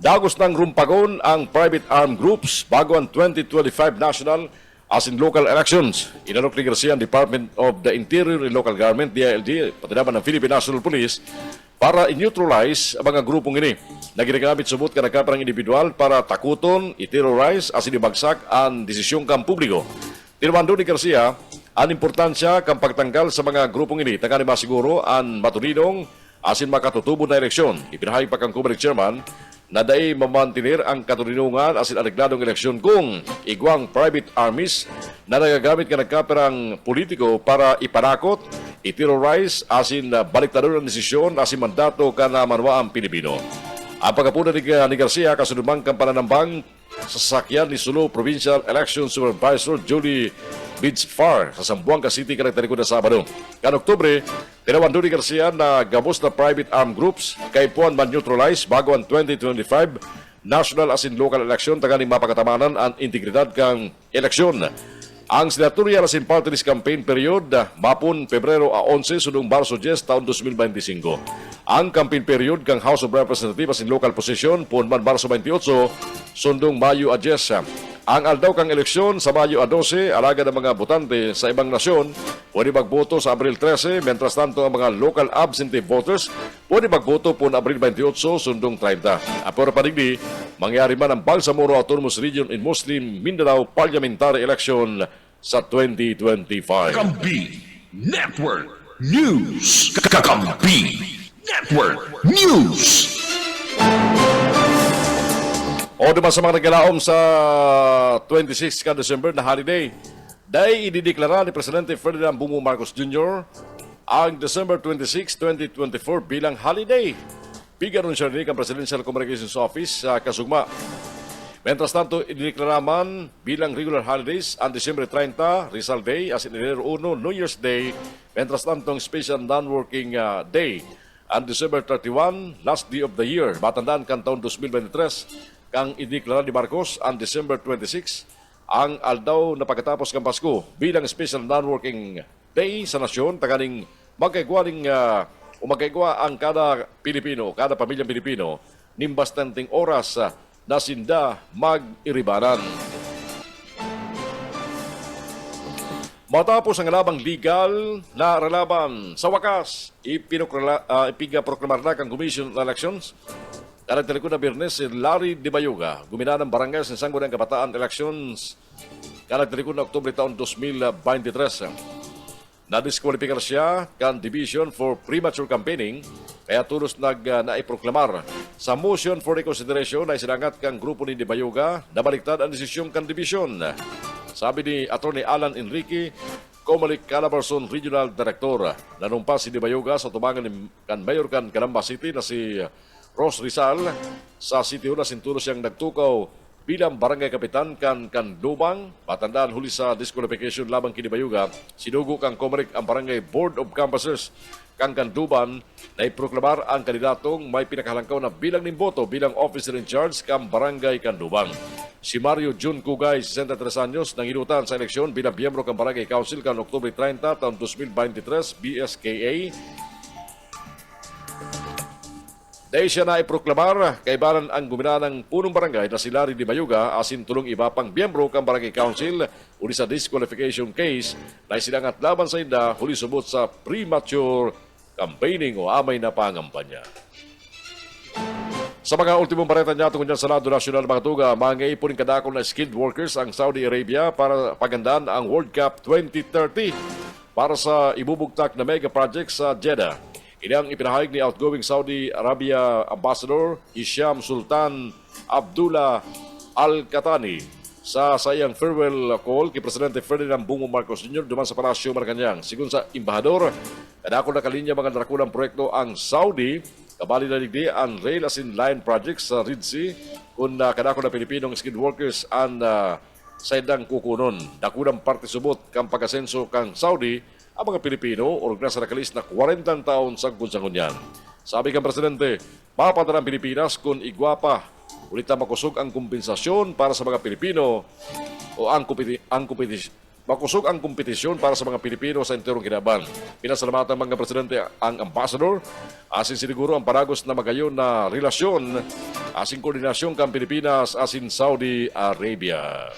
dagos ng rumpagon ang private armed groups bago ang 2025 national asin local elections. Inalok ni Garcia ang Department of the Interior and Local Government, DILG, pati naman ng Philippine National Police, para i-neutralize ang mga grupong ini na ginagamit subot ka nagkaparang individual para takuton, i-terrorize, asin ibagsak ang desisyong kang publiko. Tinumando ni Garcia ang importansya kang pagtanggal sa mga grupong ini, tangani masiguro ang matulinong asin makatutubo na eleksyon. Ipinahayag pa kang Comelec Chairman na dai mamantinir ang katulinungan asin arigladong eleksyon kung igwang private armies na nagagamit ka nagkaperang politiko para ipanakot, i-terrorize asin baliktador ang desisyon asin mandato ka na manwa ang Pilipino. Ang pagkapuna ni Garcia kasunumang kang pananambang sa sasakyan ni Sulu Provincial Election Supervisor Julie Bidsfar sa Zamboanga City kanagtariko na Sabado. Kan Oktubre, tinawando ni Garcia na gamos na private armed groups kay puan man-neutralize bago ang 2025 national asin local election taganing mapakatamanan ang integridad kang eleksyon. Ang senatorial asin party list campaign period mapun Pebrero a 11 sudong Marso 10 taon 2025. Ang campaign period kang House of Representatives asin local position pun man Marso 28 sundong Mayo a 10. Ang aldaw kang eleksyon sa Mayo a 12, alaga ng mga botante sa ibang nasyon pwede magboto sa Abril 13, mentras tanto ang mga local absentee voters pwede magboto po na Abril 28, sundong 30. Pero padigdi, mangyari man ang Bangsamoro Autonomous Region in Muslim Mindanao Parliamentary Election sa 2025. Kakampi Network News. Kakampi Network News. O naman sa mga nagkalaom sa 26 ka December na holiday, dahil idideklara ni Presidente Ferdinand Bongbong Marcos Jr. ang December 26, 2024 bilang holiday. Pigaron siya rin ang Presidential Communications Office sa Kasugma. Mientras tanto, idideklara man bilang regular holidays ang December 30, Rizal Day, as in Enero 1, New Year's Day, mientras tanto, special non-working day. Ang December 31, last day of the year, matandaan kan taon 2023, kang ideklara ni Marcos ang December 26 ang aldaw na pagkatapos ng Pasko bilang special non-working day sa nasyon taganing magkaigwaning umagkaigwa ang kada Pilipino, kada pamilyang Pilipino, nimbastanting oras na sinda mag-iribanan. Matapos ang labang legal na relaban, sa wakas, ipigaproklamar na kang Commission on Elections. Karagtalikod na Biyernes si Larry Di Bayuga, gumina ng barangay sa Sanggunang Kabataan Elections. Karagtalikod na Oktubre taon 2023. Nadiskwalipikar siya kan Division for Premature Campaigning, kaya tulos naiproklamar. Sa motion for reconsideration ay sinangat kang grupo ni Di Bayuga na baliktad ang desisyon kan Division. Sabi ni Atty. Alan Enrique, Comelec Calabarzon Regional Director, nanumpas si Di Bayuga sa tubangan ni kan Mayor kan Calamba City na si Ros Rizal. Sa City Hall sintulos siyang nagtukaw bilang barangay kapitan kan Lubang. Matandaan huli sa disqualification labang kini Bayuga, sinugo kang Comelec ang barangay Board of Canvassers kang Kanduban na iproklamar ang kandidatong may pinakahalangkaw na bilang ng boto bilang officer in charge kang barangay Kanduban. Si Mario Jun Cugay, 63 anyos, nang inutan sa eleksyon bilang miyembro kang barangay council kan Oktubre 30 taong 2023 BSKA. Dahil siya na iproklamar, kaibanan ang gumina ng punong barangay na si Larry Di Bayuga asin tulong iba pang miyembro kang barangay council uli sa disqualification case na isilangat laban sa inda huli subot sa premature campaigning o amay na pangampanya. Sa mga ultimong bareta niya tungkol sa Lado National mga tuga, mga ipunin kadakol na skilled workers ang Saudi Arabia para pagandaan ang World Cup 2030 para sa ibubugtak na mega project sa Jeddah. Ilang ipinahayag ni outgoing Saudi Arabia Ambassador Hisham Sultan Abdullah Al-Qatani sa sayang farewell call kay Presidente Ferdinand Bongbong Marcos Jr. duman sa Palasyo Malacanang. Sigun sa Embahador, kadakol na kalinya mga narakulang proyekto ang Saudi, kabali na ligdi ang Rail as in Line project sa Red Sea, kung kadakol na Pilipinong skilled workers ang sa idang kukunon. Dakulang parte subot kang pag-asenso kang Saudi, ang mga Pilipino o na sa nakalis na 40 taon sa kunsangunyan. Sabi kang Presidente, mapadala ang Pilipinas kung igwapa, ulit na makusog ang kompensasyon para sa mga Pilipino o makusog ang kompetisyon para sa mga Pilipino sa enterong kinaban. Pinasalamatan mga Presidente ang Ambassador, asin siniguro ang paragos na magayon na relasyon, asin koordinasyon kang Pilipinas asin Saudi Arabia.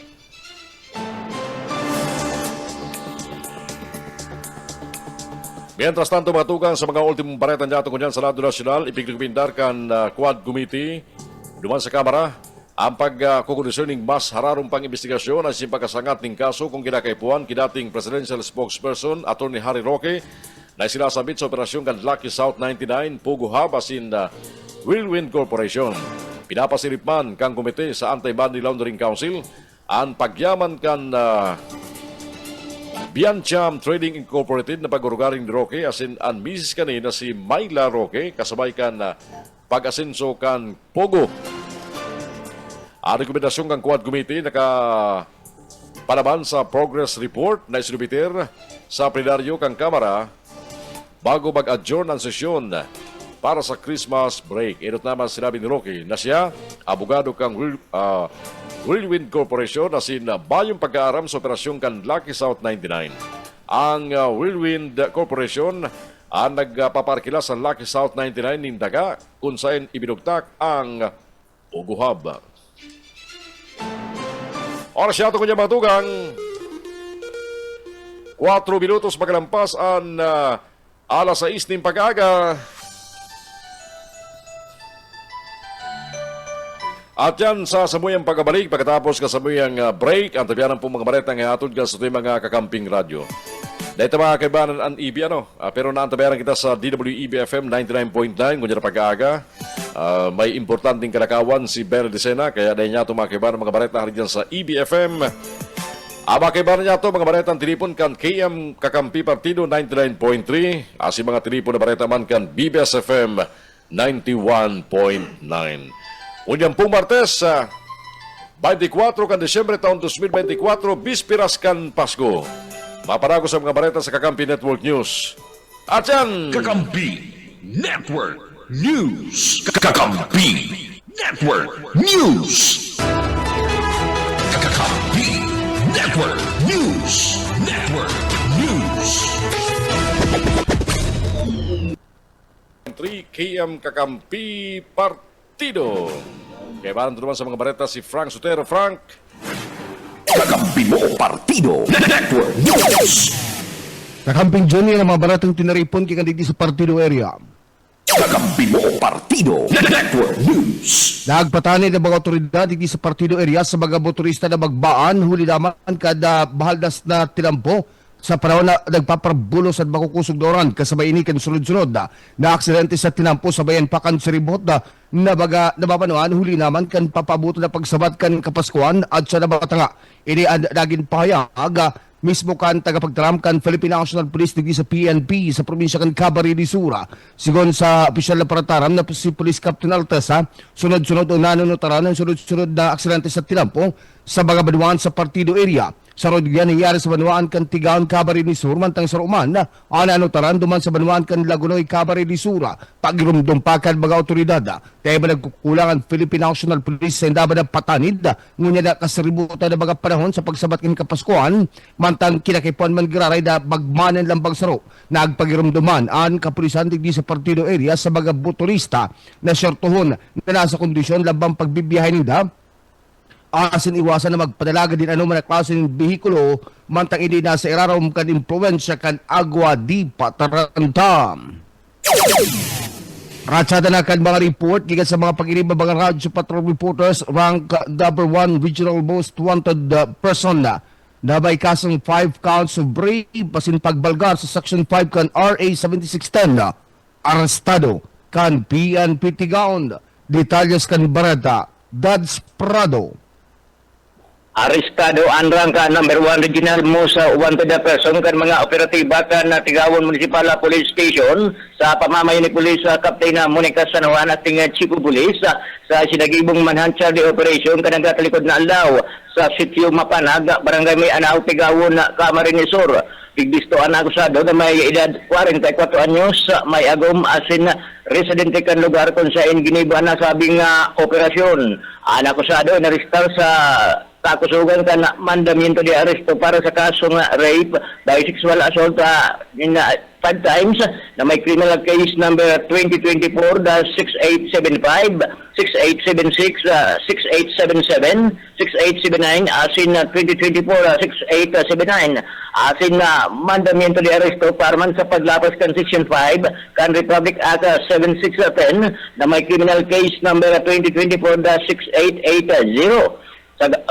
Mientras tanto, matugang sa mga ultimong bareta niya tungkol sa Lado National, ipigpindar kan Quad Committee duman sa Kamara ang pagkukondisyong mas hararong pang investigasyon ay simpagkasangat ng kaso kung kinakaipuan kidating presidential spokesperson Atty. Harry Roque na sinasabit sa operasyon kan Lucky South 99 Pugo Hub asin Whirlwind Corporation. Pinapasilip man kang komite sa Anti-Money Laundering Council ang pagyaman kan Biancham Trading Incorporated na pag-urugaring ni Roque asin ang misis kanina si Myla Roque kasabay kan pag-asenso kan Pogo. Ang rekomendasyon kang Quad Committee palaban sa progress report na isinubiter sa plenaryo kang Kamara bago mag-adjourn ang sesyon para sa Christmas break. Inot naman sinabi ni Roque na siya, abogado kang Whirlwind Corporation asin bayong pag-aaram sa operasyon kan Lucky South 99. Ang Whirlwind Corporation ang nagpaparkila sa Lucky South 99 ng daga kung saan ibinugtak ang Pugo Hub. Oras siya ito kanya mga tugang. 4 minutos magalampas ang alas 6 ng pag-aga. At yan sa samuyang pagkabalik pagkatapos kasamuyang break ang tabianan po mga bareta ng atod ka sa ito mga kakamping radyo. Dahil mga kaibanan ang EB pero naantabayaran kita sa DWEB FM 99.9 kung dyan pag-aaga. May importanteng kalakawan si Beryl Dicena kaya dahil niya ito mga kaibanan mga bareta dyan sa EB FM. Mga kaibanan niya ito mga bareta ang tilipon kan KM Kakampi Partido 99.3 si mga tilipon na bareta man kan BBS FM 91.9. Unyang pong Martes, 24 kan Desyembre taon 2024, Bispiras kan Pasko. Maparago sa mga bareta sa Kakampi Network News. At yan! Kakampi Network News. Kakampi Network News. Kakampi Network News. Network News. 3 KM Kakampi Partido. Kaya baran naman sa mga bareta si Frank Sotero. Frank. Kakampi mo Partido Network News. Nakamping Johnny ang mga baratang tinaripon kaya dito sa partido area. Kakampi mo Partido Network News. Nagpatani ng mga otoridad dito sa partido area sa mga motorista na magbaan huli naman kada bahaldas na tilampo sa panahon na nagpaparbulos at makukusog doran kasabay ini kan sunod-sunod na aksidente sa tinampo sa bayan Pakan Siribot na baga nababanuan huli naman kan papabuto na pagsabat kan Kapaskuhan at sa nabatanga. Ini ang naging pahayag mismo kan tagapagtaram kan Philippine National Police dito sa PNP sa probinsya kan Cabarete Sura. Sigon sa opisyal na parataram na si Police Captain Altesa, sunod-sunod o nanunutaran ng sunod-sunod na aksidente sa tinampo sa mga banuan sa partido area. Sa road yan, nangyari sa banuan kan Tigaon Cabarete Sur, mantang sa Roman, ananutaran duman sa banuan kan Lagunoy Cabarete Sura, pagirumdumpakan mga otoridad. Kaya ba nagkukulang ang Philippine National Police sa indaba na patanid, ngunya na kasaributan na mga panahon sa pagsabat kan Kapaskuhan, mantang kinakipuan man giraray na magmanan lambang saro, nagpagirumduman ang kapulisan digdi sa partido area sa mga motorista na syertohon na nasa kondisyon lambang pagbibiyahin nila, asin iwasan na magpadalaga din ano man klase ng behikulo mantang hindi nasa irarom kan impluensya kan agwa di patarantam. Ratsada na kan mga report gikan sa mga pag-iriba mga radyo patrol reporters rank number 1 regional most wanted person na may kasong 5 counts of rape pasin pagbalgar sa section 5 kan RA 7610 arestado kan PNP Tigaon. Detalyos kan Barata Dads Prado. Arestado anrang ka number 1 regional most wanted person kan mga operatiba kan Tigawon Municipal Police Station sa pamamayan ni Police Captain Monica Sanawan at Chief of Police sa sinagibong manhunt de operation kan nagkatalikod na alaw sa sitio Mapanag, Barangay May Anao, Tigawon, Camarines Sur. Tigdisto ang akusado na may edad 44 anyos, may agom asin residente kan lugar kung saan giniba na sabing operasyon. Ang akusado naristar sa kakusugan kan mandamiento de aresto para sa kasong rape by sexual assault in 5 times na may criminal case number 2024-6875, 6876, 6877, 6879, asin 2024-6879, asin mandamiento de aresto para man sa paglapas kan Section 5 kan Republic Act 7610 na may criminal case number 2024-6880.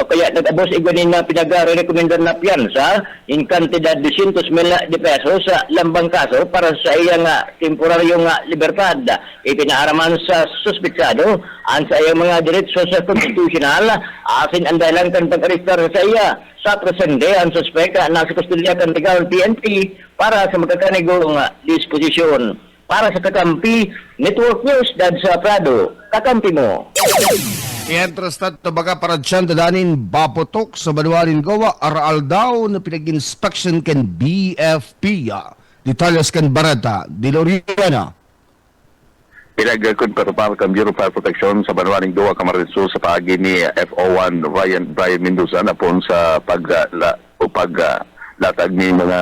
Kaya nag-abos igwanin na pinag-rekomendar na piyansa in kantidad 200,000 de pesos sa lambang kaso para sa iyang temporaryong libertad. Ipinaaraman sa suspitsado ang sa iyang mga diretso sa constitutional asin ang dahilan kan pag-arestar sa iya sa presende ang suspek na sa kustodya kan Tigaon PNP para sa magkakanigong disposisyon. Para sa Kakampi Network News, Dad sa Prado, Kakampi mo. Interested to baga para dyan dadanin bapotok sa Banuanin Goa aral daw na pinag-inspection kan BFP. Detalyos kan Barata, Diloriana. Pinag-confirmar kan Bureau of Fire Protection sa Banuaning Goa, Camarines Sur sa paagi ni FO1 Brian Mendoza na po sa paglatag ni mga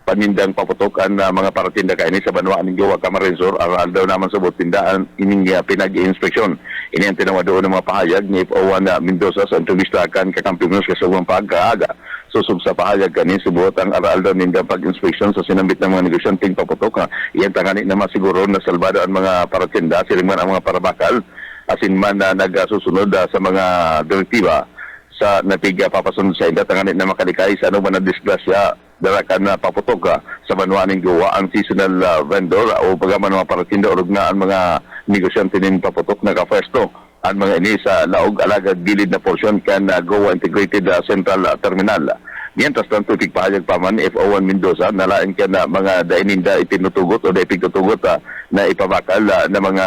panindang paputokan na mga paratinda kaini sa Banuaning Goa, Camarines Sur, aral daw naman sa tindaan ining pinag-inspeksyon. Ini ang tinawa doon ng mga pahayag ni FO1 Mendoza sa tumistakan Kakampi News kasawang pagkaaga. Susub sa pahayag kani subuot ang aral daw nindang pag-inspeksyon sa sinambit ng mga negosyanteng paputok. Iyan tangani na masiguro na salbado ang mga paratinda, siringman ang mga parabakal, asin man na nagsusunod sa mga direktiba sa natiga papasunod sa inda tangani na makalikay sa ano man na disgrasya darakan na paputok sa Banuaning Goa ang seasonal vendor o pagaman mga paratinda o na ang mga negosyante nin paputok na kapwesto ang mga ini sa laog alagad gilid na porsyon kan Goa Integrated Central Terminal. Mientras tanto pagpahayag pa man FO1 Mendoza nalain ka na mga daininda itinutugot o daipigtutugot na ipabakal na mga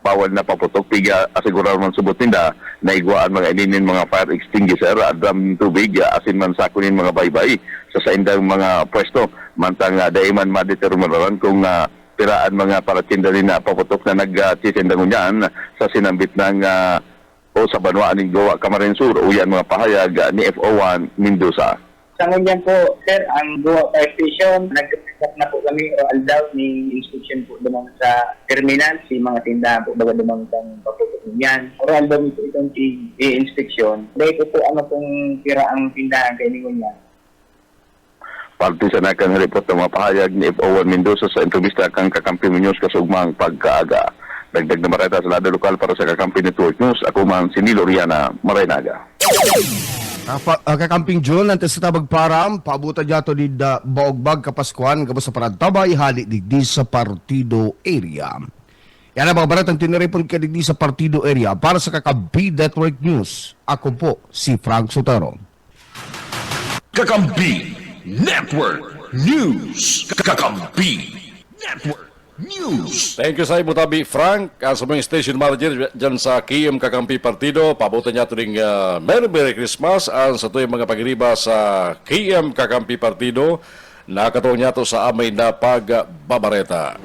bawal na paputok piga asigurar man subot ninda na igwaan mga ininin mga fire extinguisher drum tubig asin man sakunin mga baybay sa indang mga pwesto mantang daiman madeterminaran kung piraan mga paratinda rin na paputok na nagtitindangon yan sa sinambit ng o sa Banuaning Goa, Camarines Sur o yan mga pahayag ni FO1 Mendoza. Sa ngunyan po, sir, ang Goa Fire Station na po kami o aldaw ni inspection po dumang sa terminal, si mga tindahan po baga dumang sa paputok niyan. O aldaw po itong i-inspection. Dahil po ano pong tira ang tindahan kay Ningon yan. Parte sa nakang report ng mga pahayag ni F.O.1 Mendoza sa entrevista kang Kakampi News kasugmang pagkaaga. Dagdag na mareta sa lada lokal para sa Kakampi Network News. Ako man si Nilo Riana Maraynaga. Kakamping June, nanti sa tabag param, paabutan niya ito di Baogbag, Kapaskuhan, kapos sa Parantabay, hali digdi sa Partido Area. Yan ang mga baratang tinaripon ka digdi sa Partido Area para sa Kakampi Network News. Ako po, si Frank Sotero. Kakampi Network News. Kakampi Network News. Thank you sa imo tabi Frank, sa mga station manager dyan sa KM Kakampi Partido. Pabutan niya ito rin Merry Christmas ang sa tuyong mga pagriba sa KM Kakampi Partido. Nakataon niya ito sa amay na pagbabareta.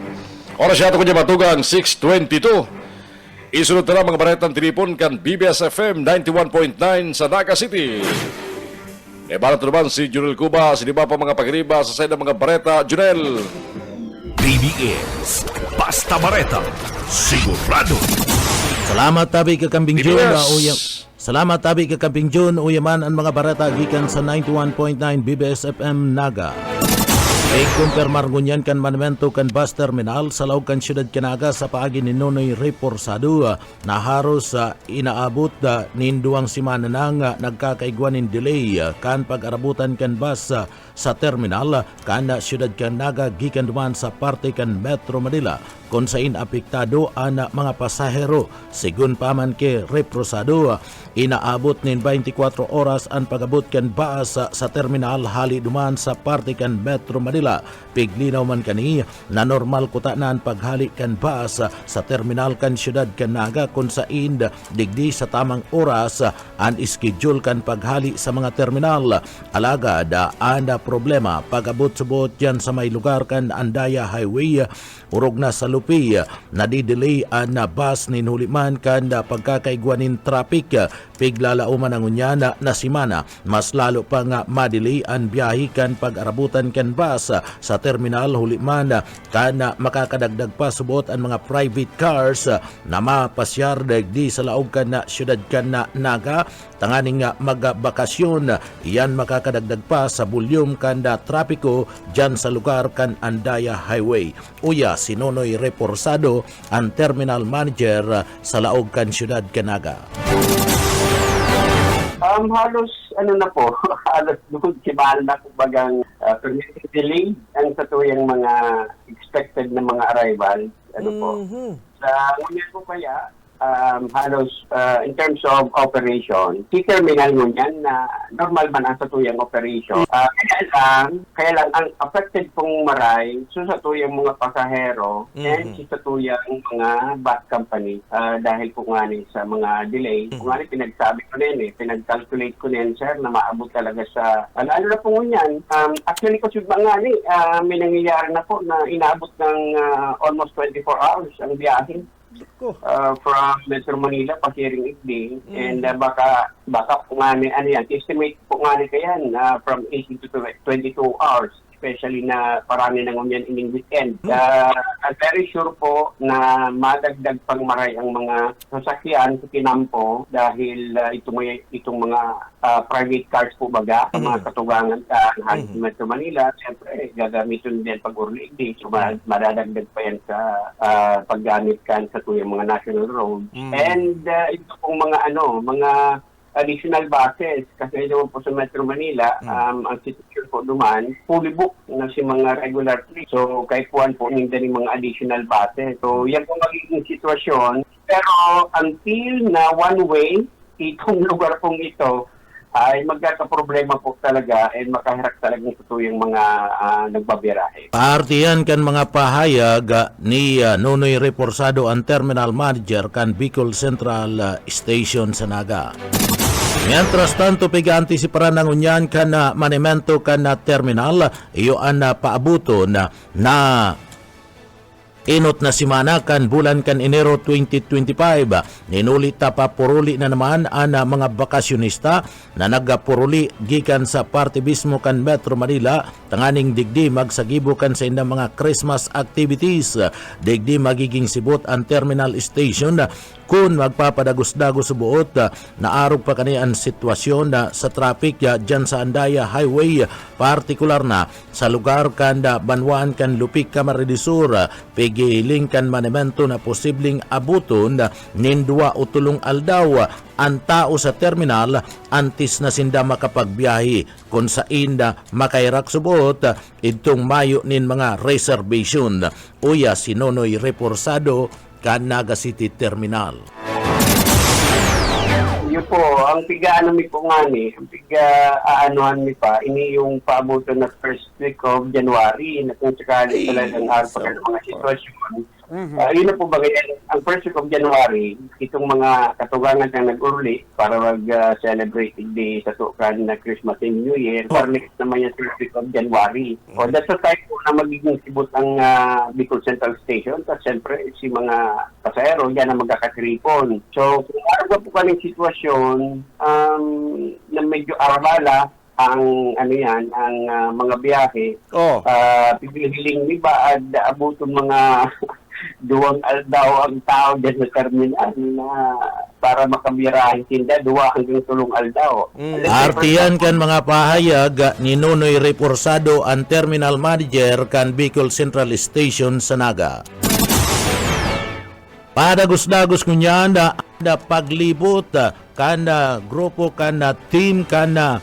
Oras siya ito kanya matugang 6:22. Isunod na lang mga baretang telefon kan BBS FM 91.9 sa Naga City. E barat naman si Junel Cuba, si Diba pa mga pagriba sa side ng mga bareta. Junel! BBS Basta Bareta Sigurado. Salamat tabi ka Kambing June. BBS. Salamat tabi ka Kambing June. Uyaman ang mga barata gikan sa 91.9 BBS FM Naga. Ikumpirmar ngunyan kan Monumento kan bus terminal sa laog kan siyudad Kanaga sa paagi ni Nonoy Reporsado na haros inaabot ninduang simana nang nagkakaigwanin delay kan pag-arabutan kan bus sa terminal kan siyudad Kanaga gikan duman sa parte kan Metro Manila kung sain apektado ang mga pasahero. Sigun paman ke Reporsado, inaabot nin 24 oras ang pagabot kan bus sa terminal hali duman sa parte kan Metro Manila. Piglinaw man kani na normal kuta na ang paghali kan bus sa terminal kan siyudad Kanaga kung sain digdi sa tamang oras ang schedule kan paghali sa mga terminal. Alagad anda problema pag-abot subot yan sa may lugar kan Andaya Highway urog na sa lupi na di-delay ang bus ni huliman kan pagkakaigwanin traffic piglalauman ang unyana na simana mas lalo pa nga madelay ang biyahe kan pag-arabutan kan bus sa terminal huliman kan makakadagdag pa subot ang mga private cars na mapasyar di sa laog kan na siyudad kan na Naga tanganing magbakasyon iyan makakadagdag pa sa volume kan trapiko dyan sa lugar kan Andaya Highway. Uya si Nonoy Reporsado ang terminal manager sa laog kan siyudad Kanaga. Halos na po, halos doon kibahal na kumbagang delay ang sa tuyang mga expected na mga arrivals. Po. Sa ngunyan po kaya, halos in terms of operation, si terminal ngunyan na normal man ang sa tuyang operation. Kaya lang ang affected pong maray so sa tuyang mga pasahero and sa tuyang mga bus company dahil po nga sa mga delay. Kung nga pinagsabi ko pinag-calculate ko sir na maabot talaga sa ano na po ngunyan. Actually kasi mga may nangyayari na po na inaabot ng almost 24 hours ang biyahe. From Metro Manila pasiring Igding and baka po nga estimate po nga kayan from 18 to 22 hours especially na parami na ngunyan ining weekend. I'm very sure po na madagdag pang maray ang mga sasakyan sa Kinampo dahil itong mga private cars po baga, mga katugangan sa Metro Manila. Siyempre, gagamitin din pag-urlig din. So, madadagdag pa yan sa paggamit kan sa tuyang mga national roads. And ito pong mga additional buses kasi naman po sa Metro Manila ang situation po duman fully booked na si mga regular trips. So kahit kuhan po ng mga additional buses. So yan po magiging sitwasyon. Pero until na one way itong lugar pong ito ay magkakaproblema po talaga and makahirap talagang tutuyang mga nagbabirahe. Partiyan kan mga pahayag ni Nonoy Reporsado ang terminal manager kan Bicol Central Station sa Naga. Mientras tanto, piga-antisiparan ng unyan kan monumento kan terminal, iyo ang paabuton na Inot na simana kan bulan kan Enero 2025, ninulita pa puruli na naman ang mga bakasyonista na nagapuruli gikan sa parte mismo kan Metro Manila, tanganing digdi magsagibo kan sa indang mga Christmas activities. Digdi magiging sibot ang terminal station kung magpapadagos-dagos sa buot na arog pa kani ang sitwasyon sa traffic dyan sa Andaya Highway, partikular na sa lugar kan Banwaan kan Lupik Camarines Sur. Pigiling kan manemento na posibleng abuton nin 2 o 3 aldaw ang tao sa terminal antes na sinda makapagbiyahe kung sa inda makairak subot itong mayo nin mga reservation. Uya si Nonoy Reporsado kan Naga City Terminal. Yun po, ang piga-ano mi po nga ni, ang piga-aanuhan mi pa, ini yung paabutan na first week of January, na kung sakali talagang araw pa ng mga sitwasyon. Yun na po ba ganyan, ang first week of January, itong mga katugangan na nag-urli para mag-celebrate day sa tukan na Christmas and New Year, para next naman yung first week of January. O that's the time po na magiging sibot ang Bicol Central Station, at siyempre si mga pasahero yan na magkakatripon. So kung araw po kaming sitwasyon na medyo arabala ang ang mga biyahe, pipiling iba at abuton mga 2 aldaw ang tao dyan sa terminal na para makabirahin tinda 2 hanggang 3 aldaw. Artiyan kan mga pahayag ni Nonoy Reporsado ang terminal manager kan Bicol Central Station sa Naga. Padagos-dagos kunyan da paglibot kana grupo kana team kana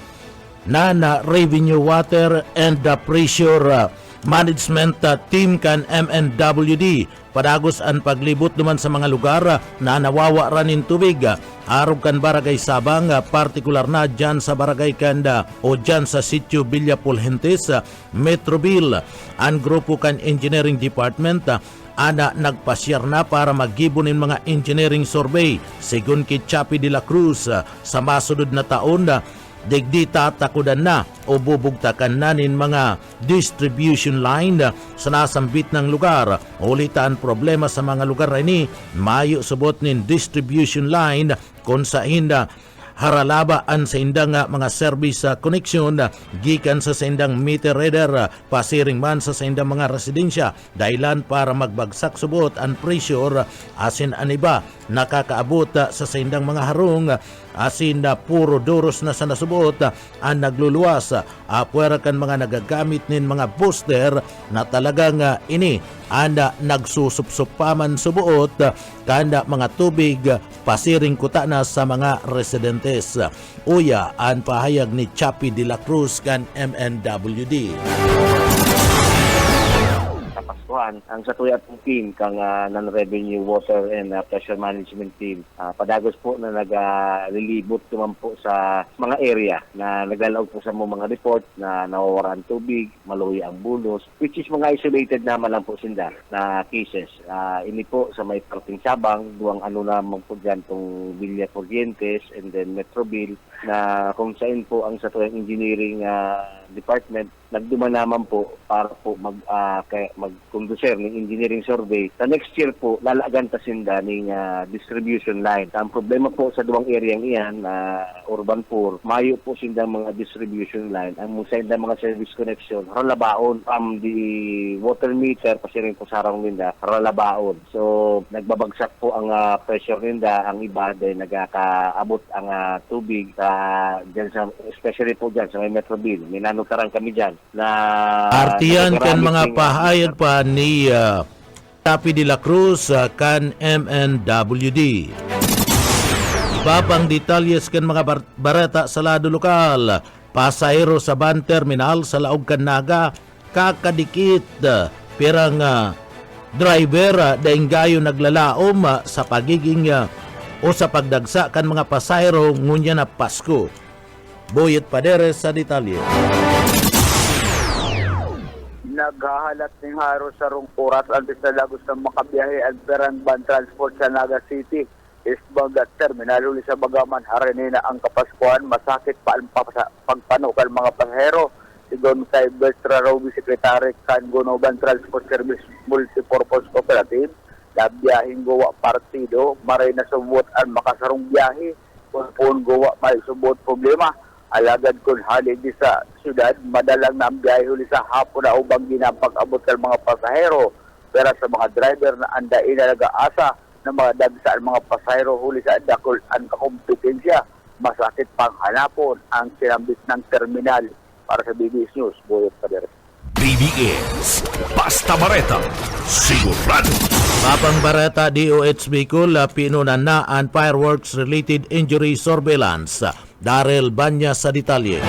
na Revenue Water and Pressure Management team kan MNWD. Padagos ang paglibot naman sa mga lugar na nawawa ranin tubig. Arog kan Barangay Sabang, partikular na dyan sa Barangay Kanda o dyan sa Sitio Villa Fulgentes, Metroville. Ang grupo kan Engineering Department ana nagpasyar na para magibunin mga engineering survey sigun kay Chapi de la Cruz sa masunod na taon. Digdi tatakudan na o bubugtakan na nin mga distribution line sa nasambit ng lugar. Ulitan problema sa mga lugar ini, mayo subot nin distribution line kung sa hinda haralabaan sa indang mga service connection gikan sa indang meter reader pasiring man sa indang mga residensya dahilan para magbagsak subot ang pressure asin aniba nakakaabot sa indang mga harong asin puro duros na sa nasubot ang nagluluwas apwera kan mga nagagamit nin mga booster na talagang ini anda nagsusupsupaman subuot kanda mga tubig pasiring kuta na sa mga residentes. Uya ang pahayag ni Chapi de la Cruz kan MNWD. Kapaskuhan, ang sa tuyat pong team kang non-revenue water and pressure management team, padagos po na nag-relibot naman po sa mga area na naglalaog po sa mga report na nawawaran tubig, maluwi ang bulos, which is mga isolated naman lang po sinda na cases. Ini po sa may parting Sabang, duwang naman po dyan itong Villa Fulgentes and then Metroville na kung saan po ang sa tuyang engineering department nagduman naman po para po mag-conducer ng engineering survey. Sa next year po, lalagan tasinda ng distribution line. Ang problema po sa duwang area iyan, urban poor, mayo po sinda mga distribution line. Ang musenda mga service connection, ralabaon from the water meter, kasi rin po sarang ninda, ralabaon. So, nagbabagsak po ang pressure ninda, ang iba, dahil nagkakaabot ang tubig, dyan sa, especially po dyan sa may Metroville. May nanutarang kami dyan na Artiyan kan mga pahayag pa ni Chapi de la Cruz kan MNWD. Iba pang detalyes kan mga bareta sa lado lokal. Pasahero sa van terminal sa Laog kan Naga kakadikit pirang driver daing gayo naglalaom sa pagiging o sa pagdagsa kan mga pasahero ngunya na Pasko. Boyet Paderes sa detalye. Naghahalat ng haro sa rong oras antes na lagos ng makabiyahe at berang van transport sa Naga City. Isbang terminal uli sa Bagaman harinina ang Kapaskuhan masakit pa ang pagpanukal mga pasahero si Don Kai Bertra Roby, Secretary kan Gonoban Transport Service Multipurpose Cooperative, na biyahing gawa partido, maray na subot ang makasarong biyahe, kung gawa may subot problema, alagad kung halid sa syudad, madalang na ang biyahe huli sa hapon na ubang ginapag-abot ng mga pasahero, pero sa mga driver na andain na nag-aasa na mga dagsaan mga pasahero huli sa dakol ang kakompetensya, masakit pang hanapon ang sinambit ng terminal. Para sa BBS News, Boyot Pader. BBS, Basta Bareta, sigurado. Papang Bareta DOH Bicol, pinunan na ang fireworks-related injury surveillance. Daryl Banya sa detalye.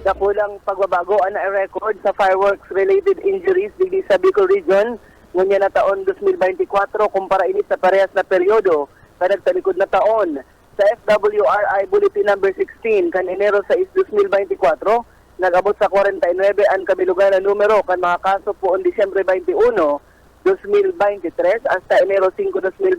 Nakulang pagbabago ang record sa fireworks-related injuries digdi sa Bicol Region ngunya na taon 2024 kumpara init sa parehas na peryodo kanag sa likod na taon. Sa FWRI Bulletin Number 16 kan Enero 6, 2024, nag-abot sa 49 ang kabilugan na numero kan mga kaso poon Disyembre 21, 2023 hasta Enero 5, 2024.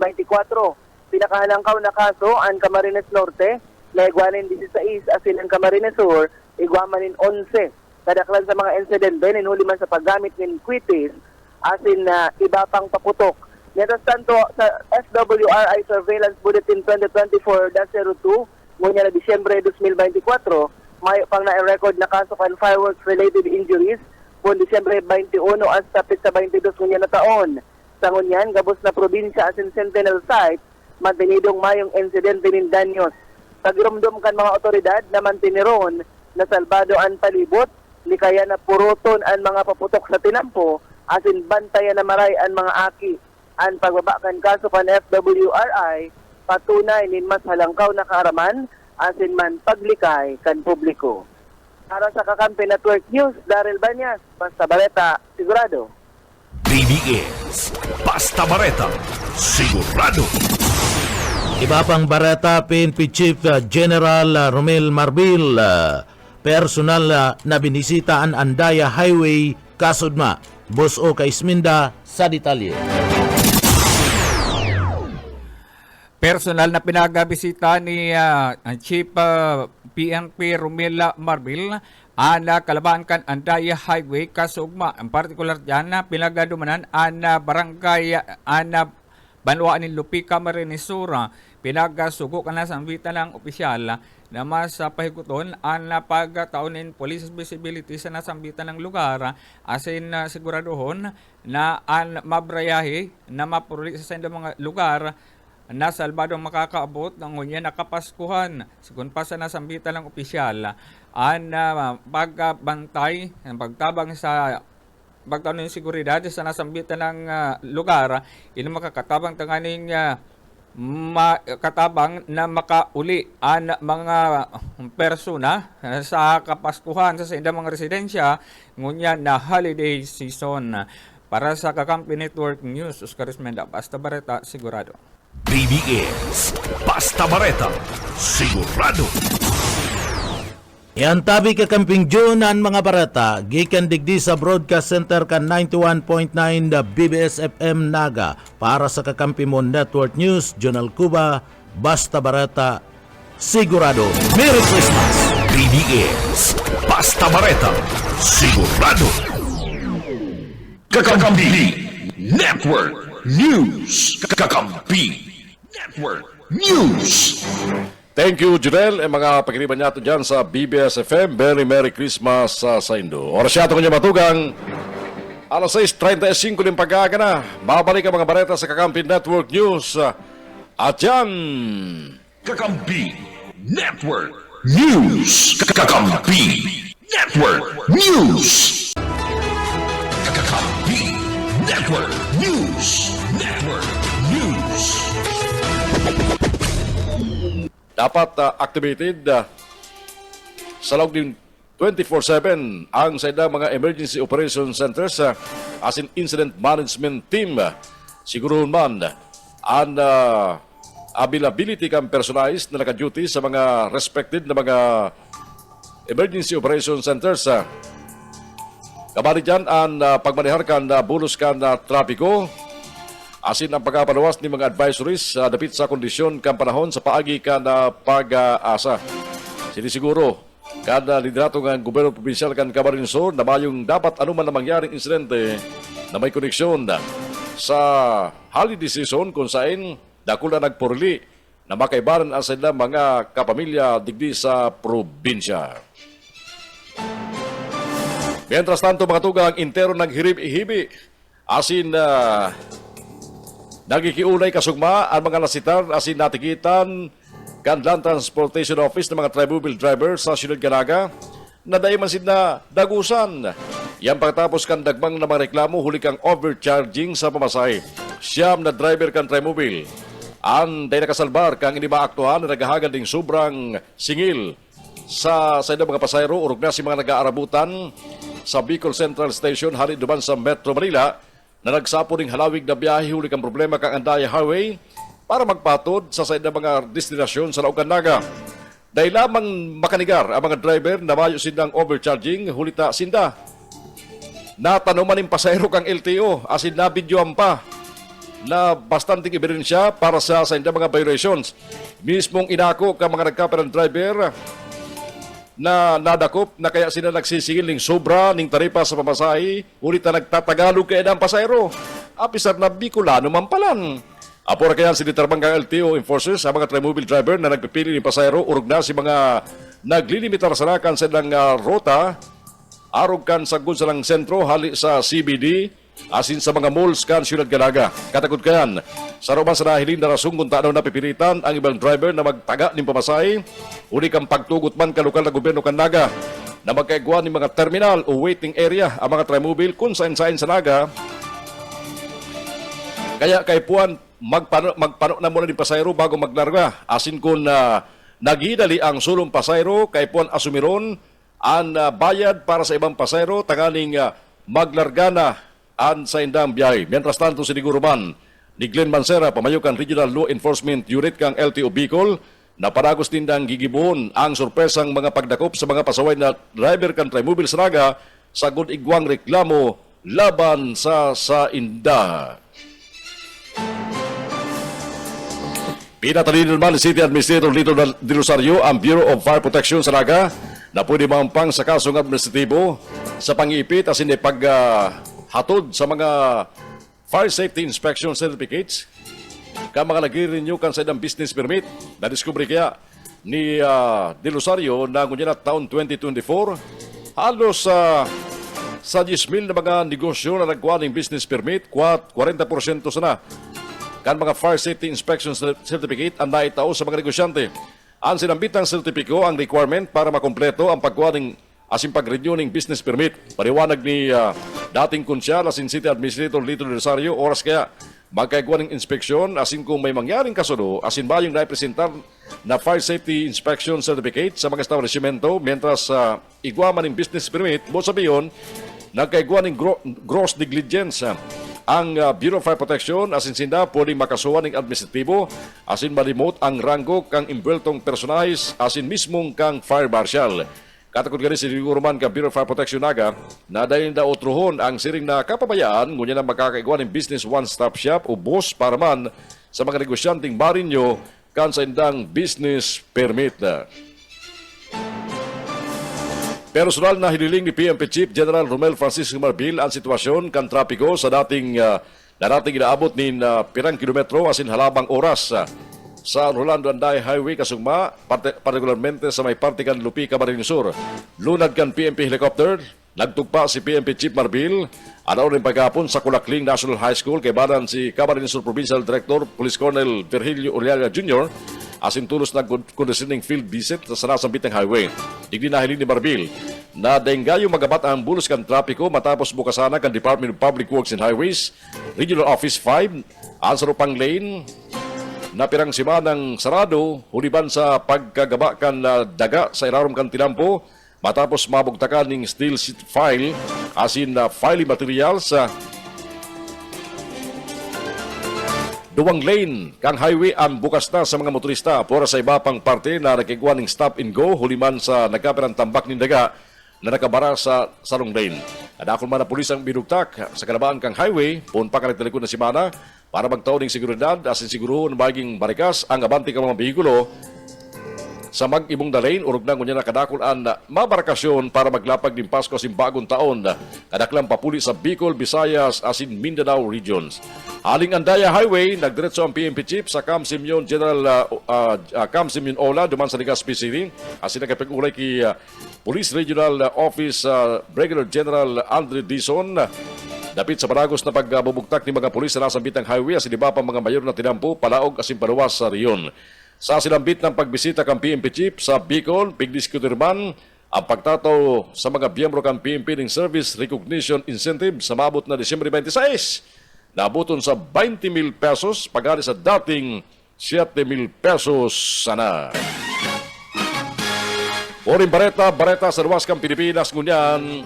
Pinakahalangkaw na kaso ang Camarines Norte na igwanin 16 asin ang Camarines Sur igwamanin 11. Kadaklan sa mga insidente ninhuli man sa paggamit ng quitis asin na iba pang paputok. Netos tanto sa FWRI Surveillance Bulletin 2024-02 ngunya na Disyembre 2024, may pang na-record na kaso kan fireworks-related injuries po Disyembre 21 hasta sa 22 ngunya na taon. Sa ngunyan, gabos na probinsya asin Sentinel Site, mantinidong mayong insidente ng danyos. Pagirumdum kan mga otoridad na mantiniron na salbado ang palibot, ni kaya na puruton ang mga paputok sa tinampo, asin bantayan na maray ang mga aki. Ang pagbabakan kaso pan FWRI, patunay nin mas halangkaw na kaaraman, asin man paglikay kan publiko. Para sa Kakampi Network News, Daryl Banyas, Basta Bareta, sigurado. BBS, Basta Bareta, sigurado. Iba pang Bareta, PNP Chief General Romel Marbil, personal na binisita ang Andaya Highway, Kasudma. Boss O Kaisminda sa detalye. Personal na pinagabisita ni Chief PNP Romel Marbil ang kalaban kan Andaya Highway Kasugma. Ang particular dyan na pinagadumanan ang barangay Banwaan ni Lupi Camarines Sur. Pinagasugo ka na sa ambita ng opisyal na mas pahiguton ang pagtaunin police visibility sa nasambitan ng lugar asin siguraduhon na ang mabrayahe na mapuruli sa mga lugar na salbadong makakaabot ng ngunya nakapaskuhan. Sigun pa sa nasambitan ng opisyal, ang pagbantay, ang pagtabang sa pagtanong ng seguridad sa nasambitan ng lugar, ino makakatabang tanganing katabang na makauli ang mga persona sa kapaskuhan sa indang mga residensya ngunya na holiday season. Para sa Kakampi Network News, Oscar Ismenda, Basta Bareta, sigurado. BBS, Basta Bareta, sigurado. Yan tabi Kakamping June ang mga barata, gikan digdi sa Broadcast Center kan 91.9 BBS FM Naga. Para sa Kakampi Mo Network News, Jonal Cuba, Basta Bareta, sigurado. Merry Christmas! BBS, Basta Bareta, sigurado. Kakampi Network News. Kakampi Network News. Thank you, Junel. Mga pagkiriban niya ito dyan sa BBS FM. Very Merry Christmas sa Indo. Oras siya ito kanya matugang. Alas 6:35 ng pag-aaga na. Babalik ang mga bareta sa Kakampi Network News. At yan, Kakampi Network News. Kakampi Network News. Kakampi Network News. Network News. dapat activated sa loob din 24/7 ang sa mga emergency operation centers as in incident management team. Siguro man ang availability kang personalized na naka-duty sa mga respected na mga emergency operation centers. Kabali dyan ang pagmanihar kan bulos kan trapiko asin ang pagkapalawas ni mga advisories dapit sa kondisyon kan panahon sa paagi kan pag-asa. Sinisiguro Kada liderato ng gobyerno provinsyal kan Camarines Sur na mayong dapat anuman na mangyaring insidente na may koneksyon sa holiday season kung saan dakula nagpurli na makaibaran ang sila mga kapamilya digdi sa probinsya. Mientras tanto mga tugang intero naghirib-ihibi asin nagikiulay kasugma ang mga nasitar asin natikitan kan Land Transportation Office ng mga tri-wheel driver sa Siyudad Caraga na dahil man na dagusan. Yan pagkatapos kan dagmang na mga reklamo huli kang overcharging sa pamasahe. Siyam na driver kan tri-mobile. Ang dahil nakasalbar kang hindi maaktuhan na nagahagad ding sobrang singil sa mga pasayro urog na si mga nag-aarabutan sa Bicol Central Station hari duman sa Metro Manila na nagsapo ring halawig na biyahe huli kang problema kang Andaya Highway para magpatod sa mga destinasyon sa Laucan Naga. Dahil lamang makanigar ang mga driver na mayo sindang overcharging hulita sinda. Natanuman ng pasayro kang LTO asin na videoan pa na bastanting ebidensya para sa mga violations. Mismong inako ka mga nagkaperang driver na nadakop na kaya sila nagsisingil ng sobra ng taripa sa pamasahe, ulit na nagtatagalog kaya ng pasayro. Apisar na Bicolano mampalan. Apora kaya sinitarbang kang LTO enforcers sa mga tri-mobile driver na nagpipili ng pasayro, urog na si mga naglilimitar sa nakan sa ilang rota, arog kan sa Gunsalang Sentro, hali sa CBD, asin sa mga malls kan Siyudad Caraga. Katakot kayan, sa roman sa nahilin na rasong kung taanaw na pipilitan ang ibang driver na magtaga ng pamasahe, uli kang pagtugot man ka lokal na gobyerno kan Naga, na magkaigwa ng mga terminal o waiting area ang mga tri-mobile kung saan-saan sa Naga. Kaya kay Puan, magpano na muna ng pasayro bago maglarga. Asin kung nagidali ang sulong pasayro, kay Puan asumiron ang bayad para sa ibang pasayro, tangaling maglarga na an sa indang biyahe. Mientras tanto, siniguruman ni Glenn Mancera, pamayukan Regional Law Enforcement Unit kang LTO Bicol, na paragos tindang gigibuon ang sorpresang mga pagdakop sa mga pasaway na driver kan tri-mobile sa Naga sa igwang reklamo laban sa inda. Pinatalino naman ni City Administrator Lito de Rosario ang Bureau of Fire Protection sa Naga na pwede mampang sa kasong administratibo sa pang-iipit as in hatod sa mga fire safety inspection certificates ka mga nag-renew kan sa idang business permit na diskubre kaya ni De Rosario na ngunya na taon 2024 halos sa 10,000 na mga negosyo na nagkuha ng business permit 40% sana kan mga fire safety inspection certificate ang naitao sa mga negosyante. Ang sinambitang sertipiko ang requirement para makompleto ang pagkuha ng asin pag-renew ng business permit. Paliwanag ni dating konsyal asin City Administrator Lito de Rosario, oras kaya magkaigwa ng inspeksyon asin kung may mangyaring kasuno asin ba yung naipresentar na fire safety inspection certificate sa mga establishmento mientras igwa man ng business permit, mo sabiyon nagkaigwa ng gross negligence ang Bureau of Fire Protection asin sinda pwedeng makasuhan ng administratibo asin malimot ang ranggo kang imbweltong personahis asin mismong kang fire marshal. Katakot gani siniguruman ka Bureau of Fire Protection Naga na dahil na otruhon ang siring na kapabayaan ngunya na makakaigwa ng business one-stop shop o boss para man sa mga negosyanteng barinyo kan sa indang business permit. Personal na hiniling ni PNP Chief General Romel Francisco Marbil ang sitwasyon kan trapiko sa dating inaabot ni pirang kilometro asin halabang oras sa Rolando Anday Highway kasugma partikularmente sa may parte kan Lupi, Camarines Sur. Lunad kan PNP helicopter, nagtugpa si PNP Chief Marbil anaw rin pagkapon sa Kulakling National High School kay banan si Camarines Sur Provincial Director Police Colonel Virgilio Uriaga Jr. asin tulos nagkondisyong field visit sa nasambitang highway. Digdi nahiling ni Marbil na denggayo magabat ang bulos kan trapiko matapos bukasana kan Department of Public Works and Highways Regional Office 5 ang sarupang lane na pirang simanang sarado huliban sa pagkagaba kan daga sa irarom kan tinampo matapos mabugtakan ng steel sheet file asin filing materials duwang lane kang highway ang bukas na sa mga motorista para sa iba pang parte na nakigwa ng stop and go huliman sa nagkapirang tambak ng daga na nakabara sa sarong lane. Adakon man na pulis ang binugtak sa kalabaan kang highway pun pa kanagtalikod na simana para magtaon ng seguridad asin siguruhon maging barikas ang abanti kang mga behikulo sa mag-ibong dalain urog na ngunya nakadakulan na mabarakasyon para maglapag din Pasko sa bagong taon kadaklang papuli sa Bicol, Visayas asin Mindanao regions. Aling Andaya Highway nagdiretso ang PNP Chief sa Camp Simeon General Camp Simeon Ola duman sa Legazpi City asin nakapag-ulay kay Police Regional Office Brigadier General Andre Dizon dapit sa baragos na pagbubugtak ni mga pulis sa nasambit ng highway asin iba pa mga mayor na tinampo palaog asin paluwas sa riyon. Sa silambit ng pagbisita kang PNP Chief sa Bicol, pigdiskutirman ang pagtataw sa mga biyembro kang PNP ng Service Recognition Incentive sa maabot na Disyembre 26. Naabuton sa 20,000 pesos pagkali sa dating 7,000 pesos sana. Oring bareta sa luwas kang Pilipinas ngunyan.